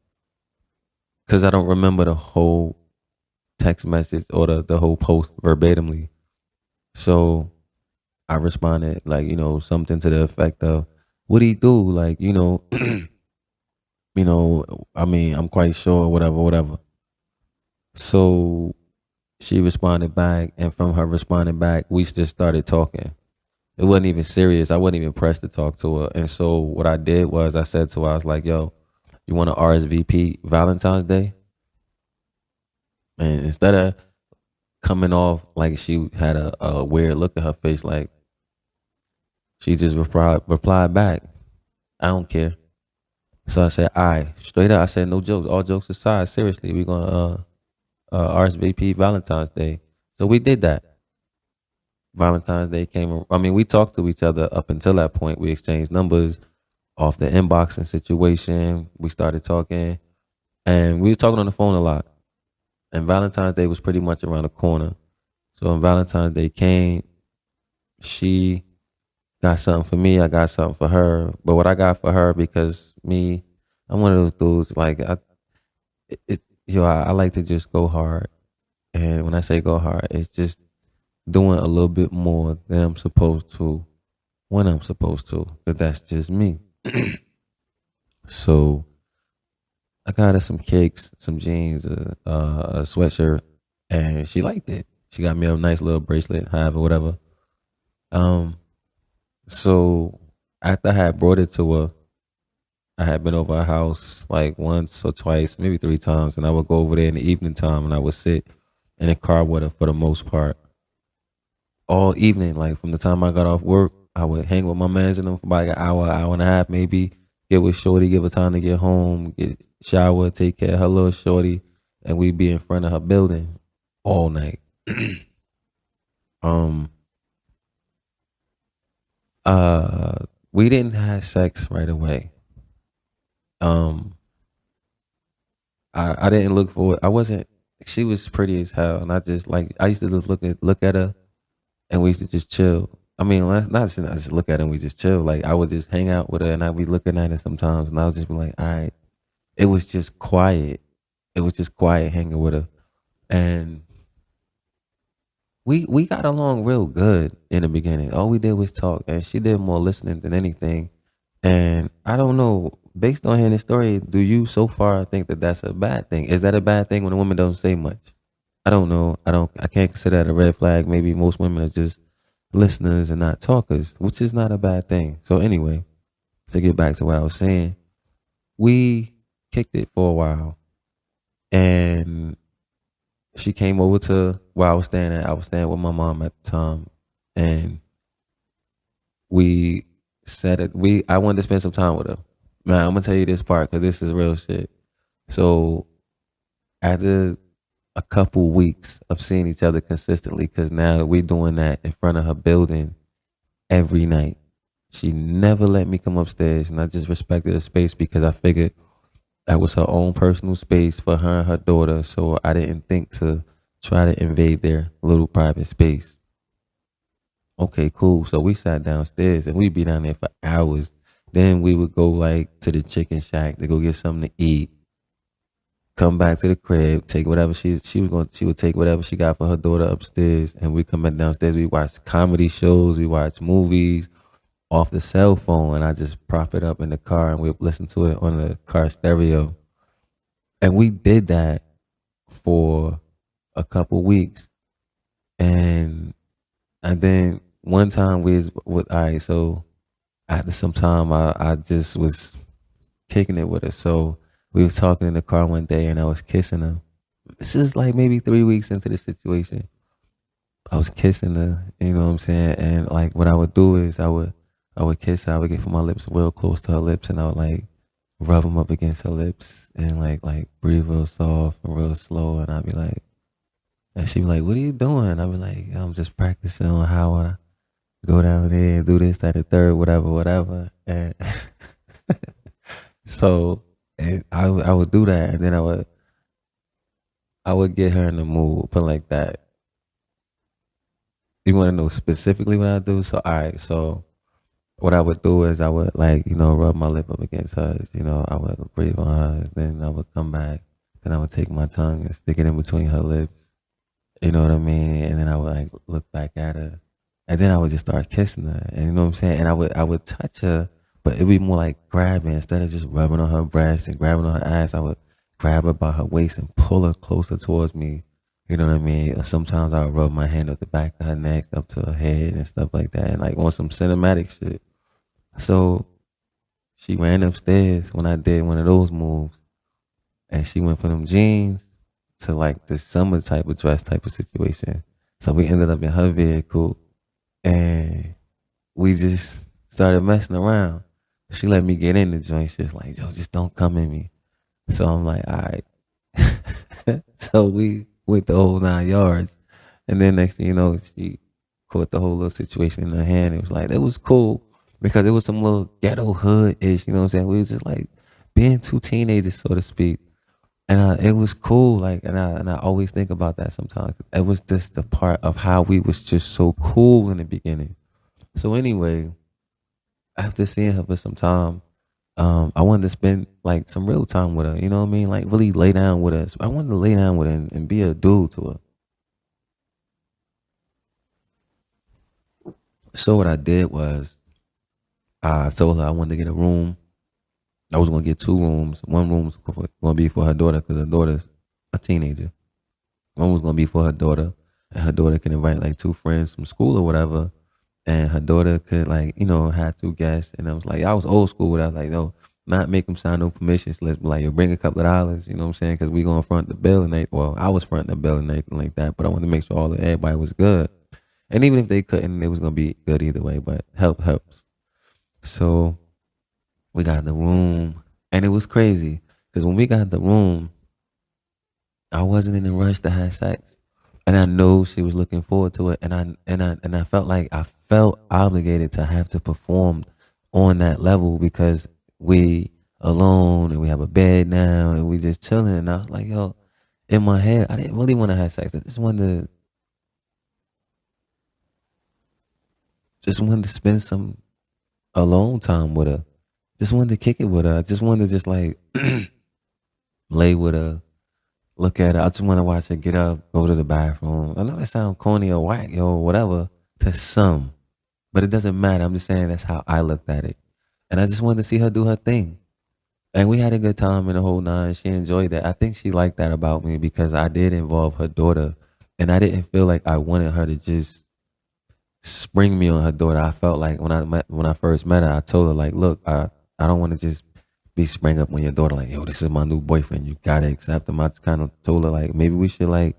Because I don't remember the whole text message or the whole post verbatimly. So I responded like, something to the effect of, what'd he do? Like, I mean, I'm quite sure, whatever. So She responded back, and from her responding back, we just started talking. It wasn't even serious. I wasn't even pressed to talk to her. And so what I did was I said to her, I was like, yo, you want to RSVP Valentine's Day? And instead of coming off like she had a weird look at her face, like she just replied back, I don't care. So I said, all right, straight up. I said, no jokes. All jokes aside, seriously, we're going to RSVP Valentine's Day. So we did that. Valentine's Day came. I mean, we talked to each other up until that point. We exchanged numbers off the inboxing situation. We started talking, and we were talking on the phone a lot. And Valentine's Day was pretty much around the corner. So when Valentine's Day came, she got something for me. I got something for her. But what I got for her, because me, I'm one of those dudes. Like I like to just go hard. And when I say go hard, it's just doing a little bit more than I'm supposed to when I'm supposed to. But that's just me. So I got her some cakes, some jeans, a sweatshirt, and she liked it. She got me a nice little bracelet, however, whatever. So after I had brought it to her, I had been over her house like once or twice, maybe 3 times, and I would go over there in the evening time, and I would sit in the car with her for the most part all evening. Like from the time I got off work, I would hang with my mans and them for about an hour and a half, maybe. Get with shorty, give her time to get home, get shower, take care of her little shorty, and we'd be in front of her building all night. We didn't have sex right away. I didn't look for it. I wasn't. She was pretty as hell, and I used to just look at her, and we used to just chill. I mean, not just look at her and we just chill. Like I would just hang out with her, and I'd be looking at her sometimes, and I would just be like, all right. It was just quiet. It was just quiet hanging with her, and we got along real good in the beginning. All we did was talk, and she did more listening than anything. And I don't know, based on hearing the story, do you so far think that that's a bad thing? Is that a bad thing when a woman don't say much? I don't know. I can't consider that a red flag. Maybe most women are just listeners and not talkers, which is not a bad thing. So anyway, to get back to what I was saying, we kicked it for a while, and she came over to where I was staying at. I was staying with my mom at the time, and we said it. I wanted to spend some time with her. Man, I'm gonna tell you this part because this is real shit. So after a couple weeks of seeing each other consistently, because now we're doing that in front of her building every night, she never let me come upstairs, and I just respected her space because I figured that was her own personal space for her and her daughter. So I didn't think to try to invade their little private space. Okay, cool. So we sat downstairs, and we'd be down there for hours. Then we would go like to the chicken shack to go get something to eat. Come back to the crib, take whatever she would take whatever she got for her daughter upstairs, and we come back downstairs. We watch comedy shows, we watch movies off the cell phone, and I just prop it up in the car and we listen to it on the car stereo. And we did that for a couple weeks, and then one time we was with, all right, so after some time I just was kicking it with her. So we was talking in the car one day, and I was kissing her. This is like maybe 3 weeks into the situation. I was kissing her, you know what I'm saying? And like what I would do is I would kiss her. I would get my lips real close to her lips, and I would like rub them up against her lips and like breathe real soft and real slow. And I'd be like, and she'd be like, what are you doing? I'd be like, I'm just practicing on how I go down there and do this, that, and third, whatever. And so and I would do that, and then I would get her in the mood, put it like that. You want to know specifically what I do? So all right, so what I would do is I would rub my lip up against hers. I would breathe on her. Then I would come back. Then I would take my tongue and stick it in between her lips. You know what I mean? And then I would look back at her. And then I would just start kissing her. And you know what I'm saying? And I would touch her, but it'd be more like grabbing. Instead of just rubbing on her breast and grabbing on her ass, I would grab her by her waist and pull her closer towards me. You know what I mean? Or sometimes I would rub my hand up the back of her neck, up to her head and stuff like that, and like on some cinematic shit. So she ran upstairs when I did one of those moves, and she went from them jeans to like the summer type of dress type of situation. So we ended up in her vehicle, and we just started messing around. She let me get in the joint. She was like, "Yo, just don't come in me." So I'm like, "All right." So we went the whole 9 yards, and then next thing you know, she caught the whole little situation in her hand. It was like it was cool because it was some little ghetto hood ish. You know what I'm saying? We was just like being two teenagers, so to speak. And it was cool, like, and I always think about that sometimes. It was just the part of how we was just so cool in the beginning. So anyway, after seeing her for some time, I wanted to spend like some real time with her. You know what I mean? Like really lay down with her. I wanted to lay down with her and be a dude to her. So what I did was I told her I wanted to get a room. I was gonna get 2 rooms. One room was gonna be for her daughter because her daughter's a teenager. One was gonna be for her daughter, and her daughter can invite like 2 friends from school or whatever, and her daughter could like have 2 guests. And I was like, I was old school with that, like no, not make them sign no permission slips, but like you bring a couple of dollars, you know what I'm saying? Because we gonna front the bill and well, I was fronting the bill and anything like that, but I wanted to make sure everybody was good, and even if they couldn't, it was gonna be good either way. But help helps. So we got the room, and it was crazy because when we got the room, I wasn't in a rush to have sex, and I know she was looking forward to it, and I felt like I felt obligated to have to perform on that level because we alone and we have a bed now and we just chilling. And I was like, yo, in my head, I didn't really want to have sex. I just wanted to spend some alone time with her. Just wanted to kick it with her. I just wanted to just like lay with her, look at her. I just want to watch her get up, go to the bathroom. I know that sounds corny or whack, or whatever to some, but it doesn't matter. I'm just saying that's how I looked at it. And I just wanted to see her do her thing. And we had a good time in the whole 9. She enjoyed that. I think she liked that about me because I did involve her daughter. And I didn't feel like I wanted her to just spring me on her daughter. I felt like when I first met her, I told her like, look, I don't want to just be spring up on your daughter like, yo, this is my new boyfriend. You gotta accept him. I just kind of told her like maybe we should like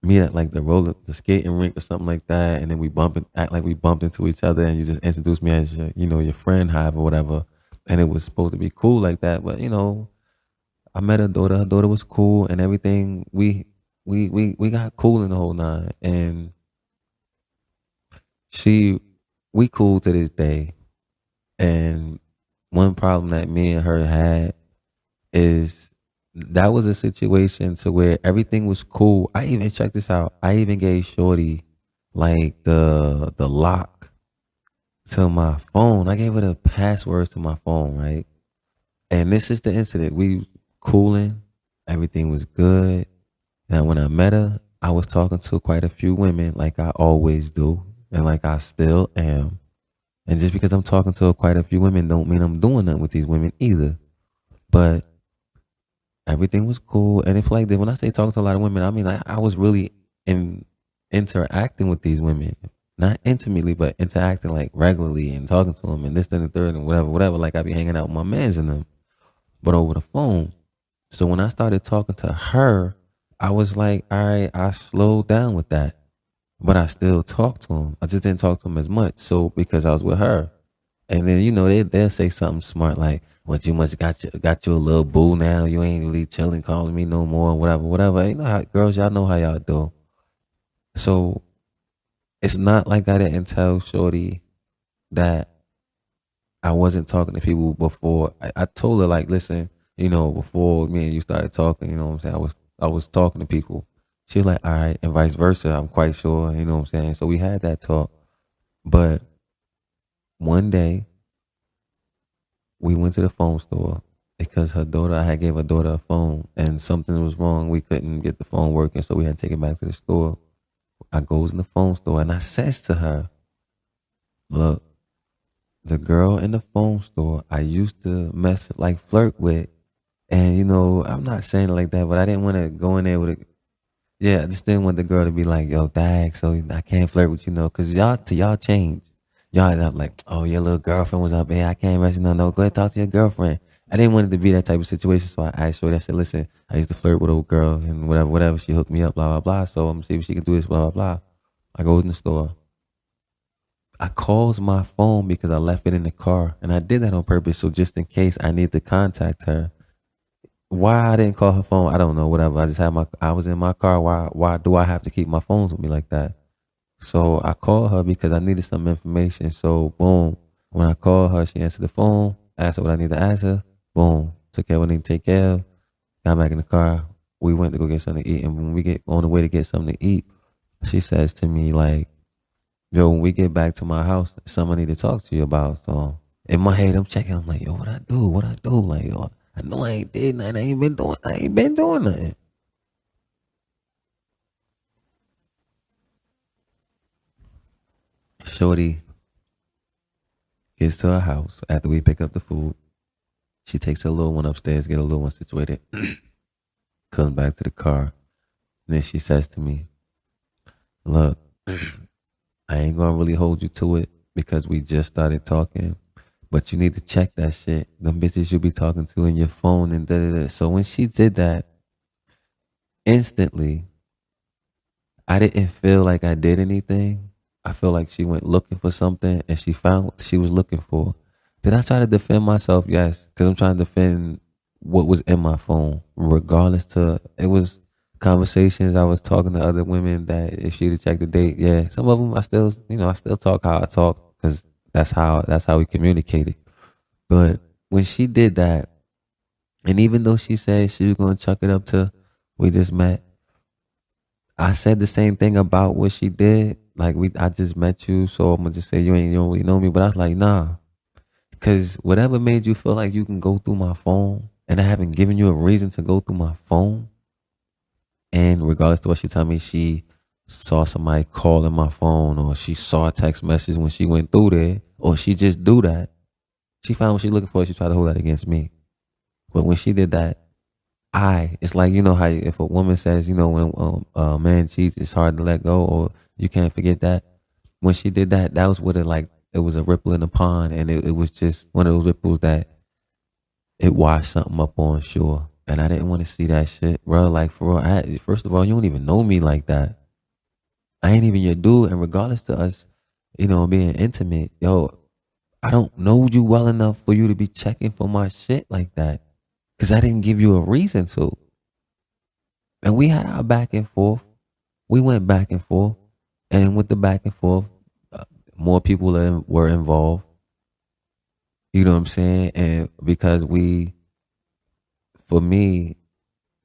meet at like the skating rink or something like that, and then act like we bumped into each other, and you just introduce me as your friend, however, whatever. And it was supposed to be cool like that, but I met her daughter. Her daughter was cool and everything. We got cool in the whole 9, and we cool to this day. And one problem that me and her had is that was a situation to where everything was cool. I even check this out. I even gave Shorty like the lock to my phone. I gave her the passwords to my phone, right? And this is the incident. We cooling, everything was good. Now when I met her, I was talking to quite a few women like I always do, and like I still am. And just because I'm talking to quite a few women don't mean I'm doing nothing with these women either. But everything was cool. And it's like that when I say talking to a lot of women, I mean I was really interacting with these women. Not intimately, but interacting like regularly and talking to them and this, then the third and whatever. Like I be hanging out with my mans and them, but over the phone. So when I started talking to her, I was like, all right, I slowed down with that. But I still talk to him. I just didn't talk to him as much. So because I was with her, and then they'll say something smart like, "What you must got you a little boo now? You ain't really chilling, calling me no more, whatever." You know how girls, y'all know how y'all do. So it's not like I didn't tell Shorty that I wasn't talking to people before. I told her like, listen, before me and you started talking, you know what I'm saying? I was talking to people. She was like, all right, and vice versa. I'm quite sure, you know what I'm saying? So we had that talk. But one day, we went to the phone store because I had gave her daughter a phone and something was wrong. We couldn't get the phone working, so we had to take it back to the store. I goes in the phone store and I says to her, look, the girl in the phone store I used to flirt with. And, I'm not saying it like that, but I didn't want to go in there with it. Yeah, I just didn't want the girl to be like, yo, dag, so I can't flirt with you, because y'all change. Y'all end up like, oh, your little girlfriend was up here. I can't imagine no. Go ahead, talk to your girlfriend. I didn't want it to be that type of situation, so I asked her. I said, listen, I used to flirt with a girl and whatever. She hooked me up, blah, blah, blah. So I'm gonna see if she can do this, blah, blah, blah. I goes in the store. I calls my phone because I left it in the car, and I did that on purpose. So just in case I need to contact her, why I didn't call her phone, I don't know. Whatever. I was in my car. Why do I have to keep my phones with me like that? So I called her because I needed some information. So boom, when I called her, she answered the phone. Asked her what I need to ask her. Boom, took care of what I need to take care of. Got back in the car. We went to go get something to eat, and when we get on the way to get something to eat, she says to me like, yo, when we get back to my house, something I need to talk to you about. So in my head, I'm checking. I'm like, yo, what I do? Like, yo, I know I ain't did nothing. I ain't been doing nothing. Shorty gets to her house after we pick up the food. She takes her little one upstairs, get her little one situated, comes back to the car. And then she says to me, look, I ain't gonna really hold you to it because we just started talking, but you need to check that shit. Them bitches you be talking to in your phone and da-da-da. So when she did that, instantly, I didn't feel like I did anything. I feel like she went looking for something and she found what she was looking for. Did I try to defend myself? Yes, because I'm trying to defend what was in my phone, regardless to, it was conversations. I was talking to other women that if she'd have checked the date, yeah, some of them I still talk how I talk because that's how we communicated. But when she did that, and even though she said she was going to chuck it up to we just met, I said the same thing about what she did. Like I just met you, so I'm gonna just say you don't really know me. But I was like, nah, because whatever made you feel like you can go through my phone, and I haven't given you a reason to go through my phone. And regardless to what she told me, she saw somebody calling my phone, or she saw a text message when she went through there, or she just do that. She found what she's looking for. She tried to hold that against me. But when she did that, it's like, you know how if a woman says, when a man cheats, it's hard to let go, or you can't forget that. When she did that, that was what it was a ripple in the pond, and it was just one of those ripples that it washed something up on shore. And I didn't want to see that shit, bro. Like, for real, first of all, you don't even know me like that. I ain't even your dude, and regardless to us, being intimate, yo, I don't know you well enough for you to be checking for my shit like that. Because I didn't give you a reason to. And we had our back and forth. We went back and forth. And with the back and forth, more people were involved. You know what I'm saying? And because for me,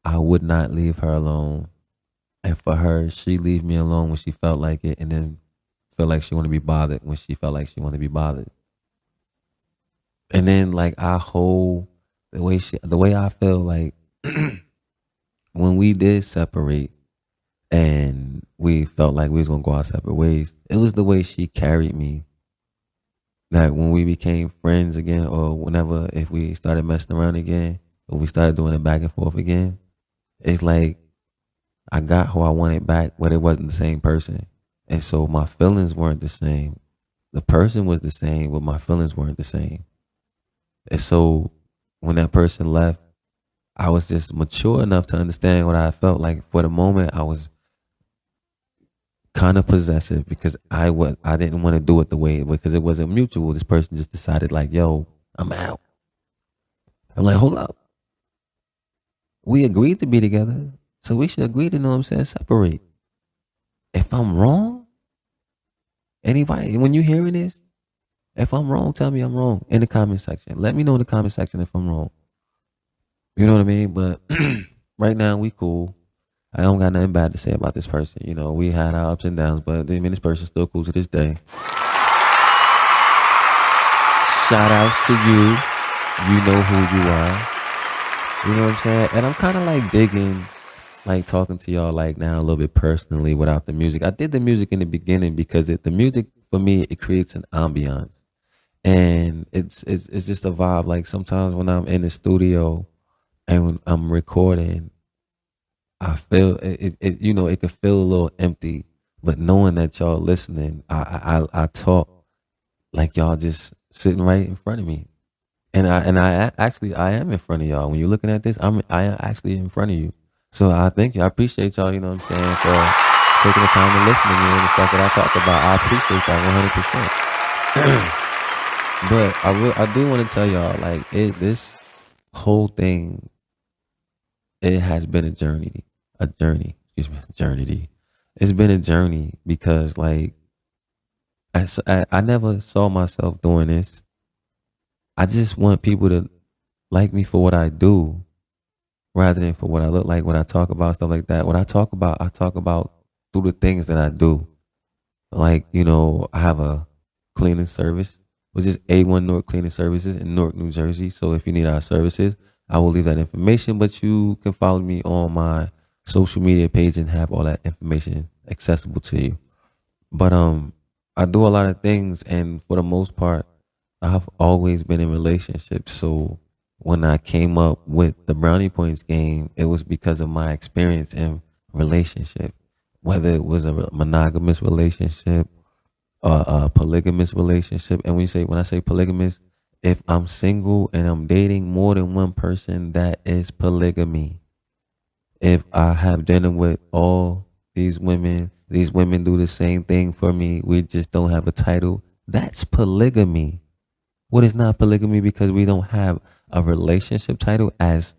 I would not leave her alone. And for her, she leave me alone when she felt like it, and then felt like she wanted to be bothered when she felt like she wanted to be bothered. And then like the way I feel like when we did separate and we felt like we was gonna go our separate ways, it was the way she carried me. That when we became friends again, or whenever, if we started messing around again, or we started doing it back and forth again, it's like I got who I wanted back, but it wasn't the same person. And so my feelings weren't the same. The person was the same, but my feelings weren't the same. And so when that person left, I was just mature enough to understand what I felt like. For the moment, I was kind of possessive because I didn't want to do it the way, because it wasn't mutual. This person just decided like, yo, I'm out. I'm like, hold up. We agreed to be together, so we should agree to, separate. If I'm wrong, anybody, when you hearing this, if I'm wrong, tell me I'm wrong in the comment section. Let me know in the comment section if I'm wrong. You know what I mean? But right now, we cool. I don't got nothing bad to say about this person. We had our ups and downs, but this person's still cool to this day. Shout outs to you. You know who you are. You know what I'm saying? And I'm kind of like digging, like talking to y'all like now a little bit personally without the music. I did the music in the beginning because the music for me, it creates an ambiance. And it's just a vibe. Like sometimes when I'm in the studio and when I'm recording, I feel it you know, it could feel a little empty, but knowing that y'all listening, I talk like y'all just sitting right in front of me. Actually I am in front of y'all. When you're looking at this, I am actually in front of you. So I thank you. I appreciate y'all, you know what I'm saying, for taking the time to listen to me and the stuff that I talk about. I appreciate that 100%. But I do want to tell y'all, like, this whole thing, it has been excuse me, journey. It's been a journey because, like, I never saw myself doing this. I just want people to like me for what I do rather than for what I look like, when I talk about stuff like that. When I talk about through the things that I do. Like, you know, I have a cleaning service, which is A1 Newark Cleaning Services in Newark, New Jersey. So if you need our services, I will leave that information, but you can follow me on my social media page and have all that information accessible to you. But I do a lot of things, and for the most part, I've always been in relationships. So when I came up with the Brownie Points game, it was because of my experience in relationship, whether it was a monogamous relationship or a polygamous relationship. And when I say polygamous, if I'm single and I'm dating more than one person, that is polygamy. If I have dinner with all these women do the same thing for me, we just don't have a title, that's polygamy. What is not polygamy? Because we don't have a relationship title as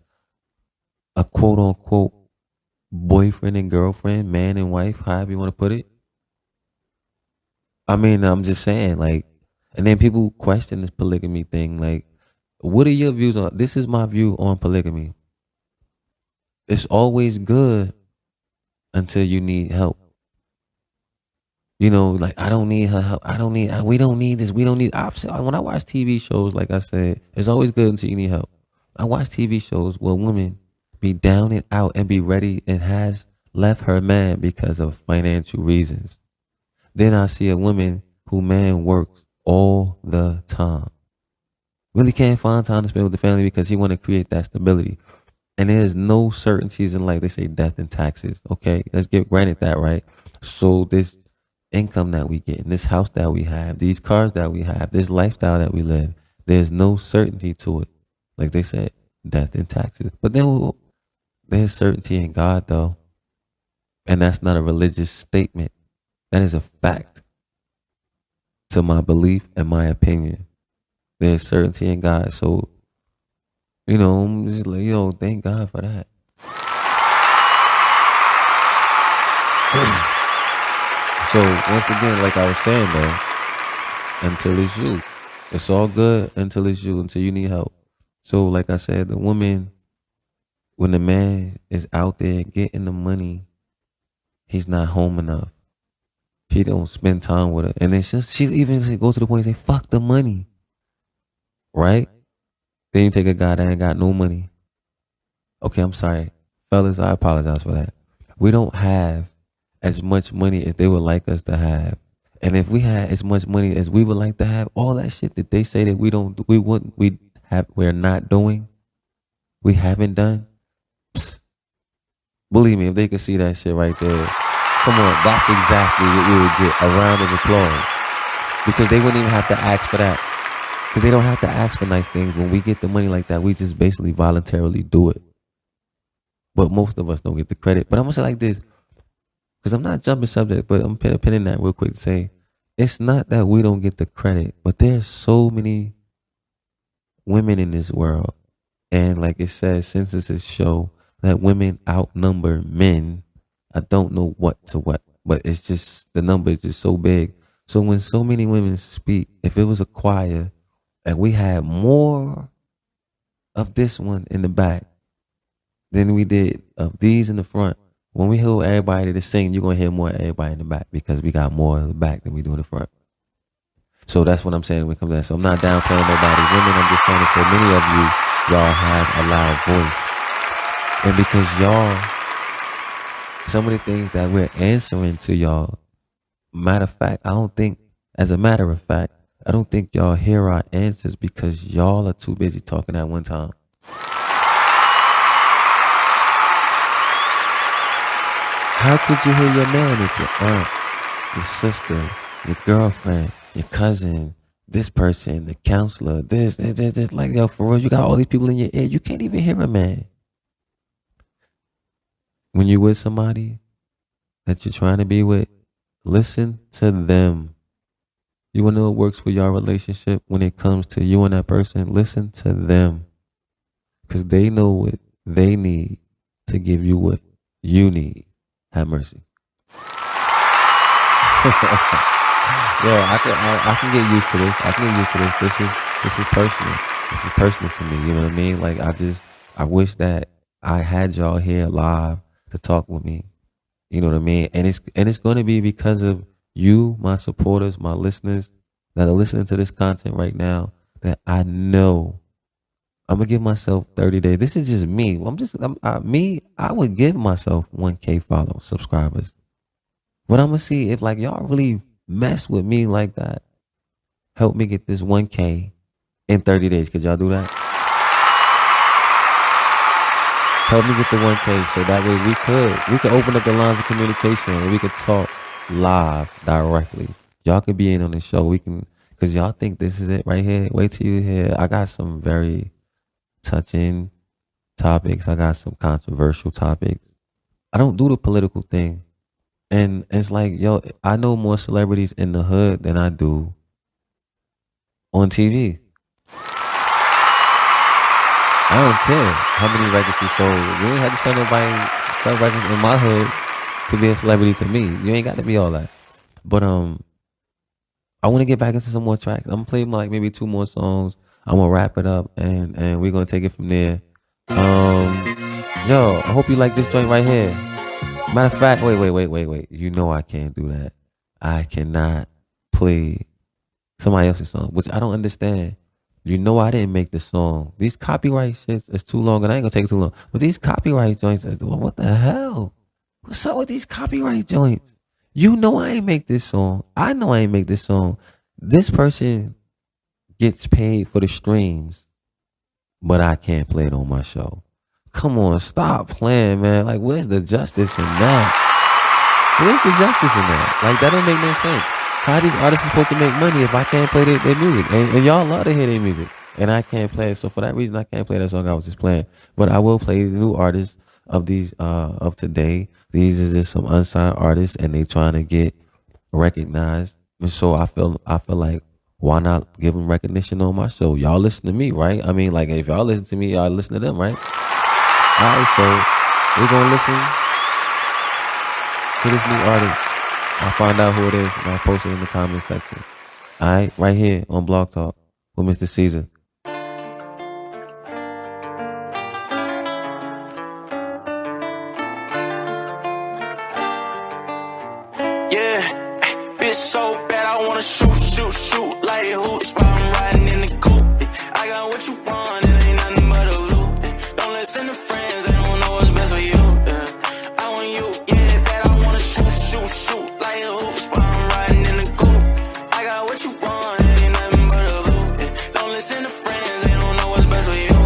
a quote unquote boyfriend and girlfriend, man and wife, however you want to put it. I mean, I'm just saying, like, and then people question this polygamy thing. Like, what are your views on this? Is my view on polygamy. It's always good until you need help. You know, like, I don't need her help. We don't need this. We don't need, when I watch TV shows, like I said, it's always good until you need help. I watch TV shows where women be down and out and be ready and has left her man because of financial reasons. Then I see a woman who man works all the time. Really can't find time to spend with the family because he want to create that stability. And there's no certainties in life. They say death and taxes. Okay, let's give granted that, right? So this income that we get, and this house that we have, these cars that we have, this lifestyle that we live, there's no certainty to it. Like they said, death and taxes. But then there's certainty in God, though. And that's not a religious statement. That is a fact to my belief and my opinion. There's certainty in God. So, you know, I'm just like, thank God for that. So once again, like I was saying though, until it's you. It's all good until it's you, until you need help. So like I said, the woman, when the man is out there getting the money, he's not home enough. He don't spend time with her. And then she even goes to the point and say, fuck the money. Right? Then you take a guy that ain't got no money. Okay, I'm sorry. Fellas, I apologize for that. We don't have as much money as they would like us to have. And if we had as much money as we would like to have, all that shit that they say that we're not doing, we haven't done. Psst. Believe me, if they could see that shit right there, come on, that's exactly what we would get, a round of applause. Because they wouldn't even have to ask for that. Because they don't have to ask for nice things. When we get the money like that, we just basically voluntarily do it. But most of us don't get the credit. But I'm going to say like this, because I'm not jumping subject, but I'm pinning that real quick to say, it's not that we don't get the credit, but there's so many women in this world. And like it says, censuses show that women outnumber men. I don't know what, but it's just, the number is just so big. So when so many women speak, if it was a choir and we had more of this one in the back than we did of these in the front, when we hear everybody to sing, you're going to hear more of everybody in the back because we got more in the back than we do in the front. So that's what I'm saying when it comes to that. So I'm not downplaying nobody. Women, I'm just trying to say many of y'all have a loud voice. And because some of the things that we're answering to y'all, as a matter of fact, I don't think y'all hear our answers because y'all are too busy talking at one time. How could you hear your man if your aunt, your sister, your girlfriend, your cousin, this person, the counselor, this, like, yo, for real, you got all these people in your ear. You can't even hear a man. When you're with somebody that you're trying to be with, listen to them. You want to know what works for your relationship when it comes to you and that person? Listen to them. Because they know what they need to give you what you need. Have mercy. Yeah, I can get used to this. I can get used to this. This is personal. This is personal for me. You know what I mean? Like, I wish that I had y'all here live to talk with me. You know what I mean? And it's going to be because of you, my supporters, my listeners that are listening to this content right now, that I know I'm going to give myself 30 days. This is just me. I would give myself 1K follow subscribers. But I'm going to see if, like, y'all really mess with me like that. Help me get this 1K in 30 days. Could y'all do that? Help me get the 1K so that way we could open up the lines of communication and we could talk live directly. Y'all could be in on the show. We can, because y'all think this is it right here. Wait till you hear. I got some very touching topics. I got some controversial topics. I don't do the political thing. And it's like, yo, I know more celebrities in the hood than I do on TV. I don't care how many records you sold. You ain't had to sell nobody sell records in my hood to be a celebrity to me. You ain't got to be all that. But I want to get back into some more tracks. I'm gonna play like maybe 2 more songs. I'm gonna wrap it up and we're gonna take it from there. Yo, I hope you like this joint right here. Matter of fact, wait. You know I can't do that. I cannot play somebody else's song, which I don't understand. You know I didn't make this song. These copyright shits is too long, and I ain't gonna take too long. But these copyright joints, what the hell? What's up with these copyright joints? You know I ain't make this song. I know I ain't make this song. This person gets paid for the streams, but I can't play it on my show. Come on, stop playing, man. Like, where's the justice in that? Where's the justice in that? Like, that don't make no sense. How these artists are supposed to make money if I can't play their music? And y'all love to hear their music, and I can't play it. So for that reason, I can't play that song I was just playing. But I will play the new artists of these of today. These are just some unsigned artists, and they trying to get recognized. And so I feel like, why not give them recognition on my show? Y'all listen to me, right? I mean, like, if y'all listen to me, y'all listen to them, right? All right, so we're gonna listen to this new artist. I'll find out who it is and I'll post it in the comment section. All right, right here on Blog Talk with Mr. Caesar. Yeah, bitch so bad I wanna shoot like hoops while I'm riding in the coupe. I got what you want, it ain't nothing but a loop. Don't listen to friends, they don't know what's best for you. I want you, yeah, bad I wanna shoot like hoops while I'm riding in the coupe. I got what you want, it ain't nothing but a loop. Don't listen to friends, they don't know what's best for you.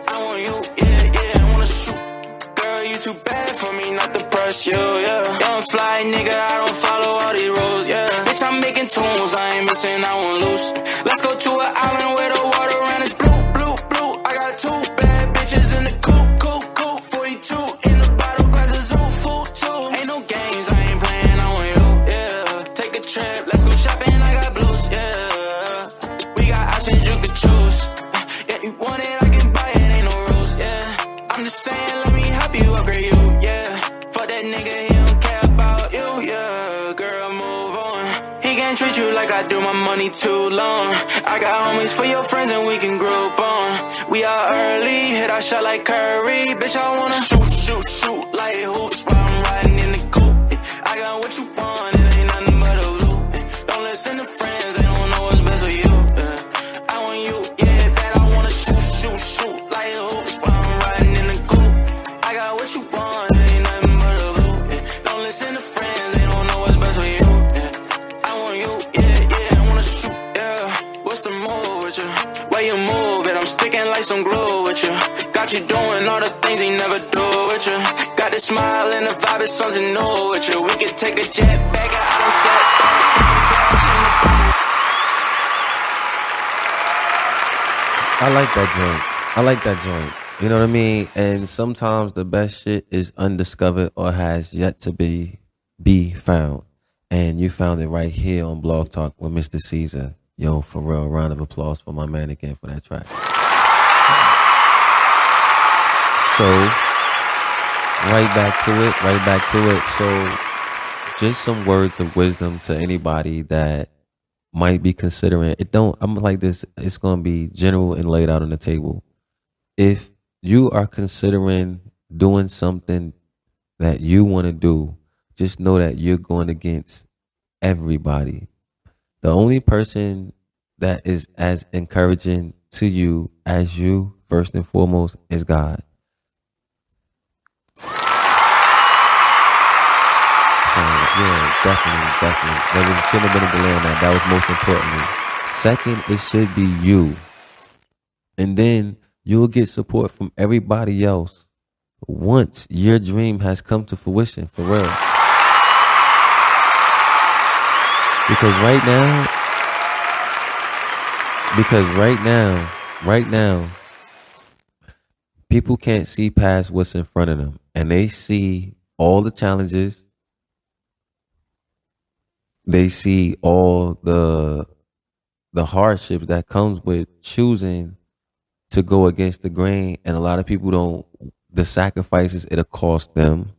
I want you, yeah, I wanna shoot. Girl, you too bad for me not to press you, yeah. Young fly nigga, I don't follow all these rules, yeah. Bitch, I'm making tunes, I ain't missing, I won't lose. Let's go to an island where the water around is blue. I got 2 bad bitches in the coupe. 42 in the bottle, glasses on full too. Ain't no games, I ain't playing, I want you, yeah. Take a trip, let's go shopping, I got blues, yeah. We got options you can choose. Yeah, you want it, I can buy it, ain't no rules, yeah. I'm just saying, let me help you upgrade you, yeah. Fuck that nigga, he don't care about you, yeah. Girl, move on. He can't treat you like I do, my money too long. I got homies for your friends and we can group on. We are early, hit our shot like Curry. Bitch, I wanna shoot like hoops while I'm riding in the coupe. I got what you want, it ain't nothing but a loop. Don't listen to friends, they don't know what's best for you. I want you, yeah, bad I wanna shoot like hoops while I'm riding in the coupe. I got what you want, it ain't nothing but a loop. Don't listen to friends, they don't know what's best for you. I want you, yeah, I wanna shoot, yeah. What's the move with you? Where you move it, I'm sticking like some glue with you. Got you doing all the things he never do with you. Got the smile and the vibe started something new with you. We could take a jet back out and set I like that joint. I like that joint. You know what I mean? And sometimes the best shit is undiscovered or has yet to be found. And you found it right here on Blog Talk with Mr. Caesar. Yo, for real, round of applause for my man again for that track. So, right back to it. So, just some words of wisdom to anybody that might be considering it. I'm like this, it's going to be general and laid out on the table. If you are considering doing something that you want to do, just know that you're going against everybody. The only person that is as encouraging to you as you, first and foremost, is God. So, yeah, definitely. There shouldn't have been a delay on that. That was most importantly. Second, it should be you. And then you'll get support from everybody else once your dream has come to fruition, for real. Because right now, people can't see past what's in front of them. And they see all the challenges. They see all the hardships that comes with choosing to go against the grain. And a lot of people the sacrifices it'll cost them.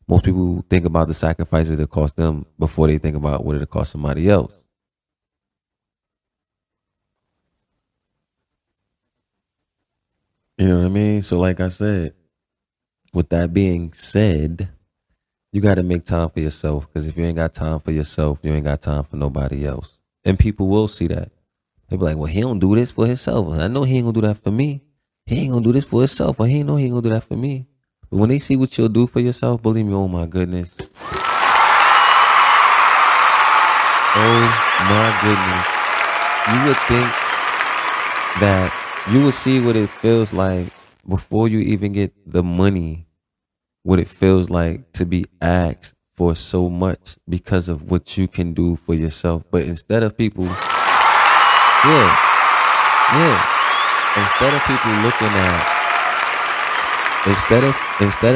Most people think about the sacrifices it cost them before they think about what it'll cost somebody else. You know what I mean? So like I said, with that being said, you got to make time for yourself, because if you ain't got time for yourself, you ain't got time for nobody else. And people will see that. They be like, well, he don't do this for himself. I know he ain't going to do that for me. He ain't going to do this for himself. Or he know he ain't going to do that for me. But when they see what you'll do for yourself, believe me, oh my goodness. Oh my goodness. You would think that you would see what it feels like before you even get the money, what it feels like to be asked for so much because of what you can do for yourself. But instead of people, instead of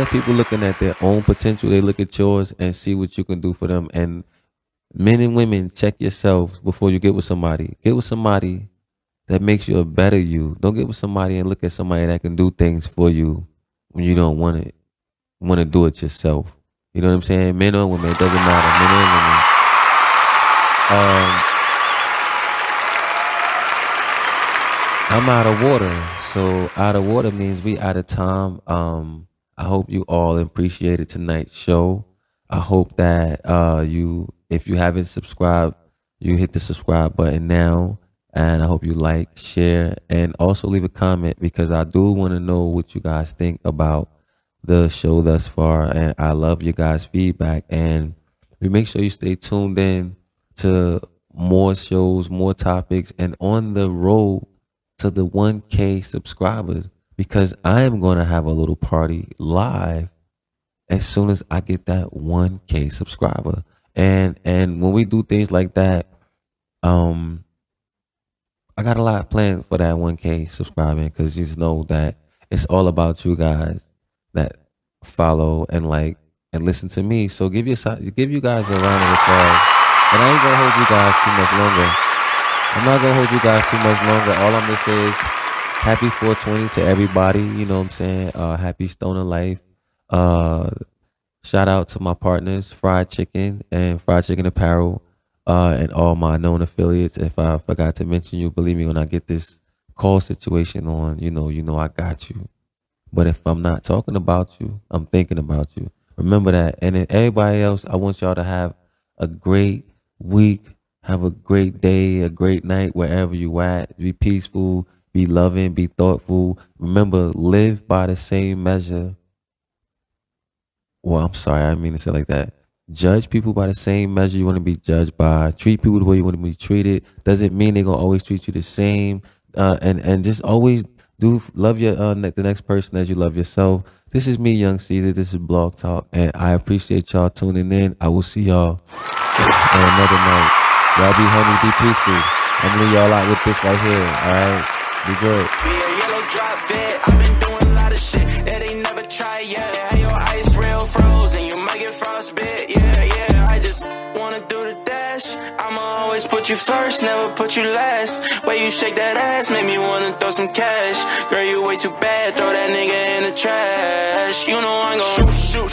people looking at their own potential, they look at yours and see what you can do for them. And men and women, check yourselves before you get with somebody. Get with somebody that makes you a better you. Don't get with somebody and look at somebody that can do things for you when you don't want it. Want to do it yourself. You know what I'm saying? Men or women, it doesn't matter. Men and women. I'm out of water. So out of water means we out of time. I hope you all appreciated tonight's show. I hope that if you haven't subscribed, you hit the subscribe button now. And I hope you like, share, and also leave a comment, because I do want to know what you guys think about the show thus far. And I love your guys' feedback. And we make sure you stay tuned in to more shows, more topics, and on the road to the 1K subscribers, because I am going to have a little party live as soon as I get that 1K subscriber. And when we do things like that, I got a lot planned for that 1K subscribing, because just know that it's all about you guys that follow and like and listen to me. So give you guys a round of applause. And I ain't gonna hold you guys too much longer. I'm not gonna hold you guys too much longer. All I'm gonna say is happy 420 to everybody. You know what I'm saying? Happy Stoner Life. Shout out to my partners, Fried Chicken and Fried Chicken Apparel. And all my known affiliates. If I forgot to mention you, believe me, when I get this call situation on, you know I got you. But if I'm not talking about you, I'm thinking about you. Remember that. And then everybody else, I want y'all to have a great week. Have a great day, a great night, wherever you at. Be peaceful, be loving, be thoughtful. Remember, live by the same measure. Well, I'm sorry, I didn't mean to say it like that. Judge people by the same measure you want to be judged by. Treat people the way you want to be treated. Doesn't mean they're going to always treat you the same. And just always love your the next person as you love yourself. This is me, Young Caesar. This is Blog Talk, and I appreciate y'all tuning in. I will see y'all on another night. Y'all be homie, be peaceful. I'm gonna leave y'all out with this right here. All right, be good. Be a yellow drop vet. I've been doing a lot of shit that they never tried yet. Have your ice real frozen, you might get frostbit. Yeah, I just wanna do the dash. I'ma always put you first, never put you last. Way you shake that ass make me wanna throw some cash. Girl, you way too bad, throw that nigga in the trash. You know I'm gon' shoot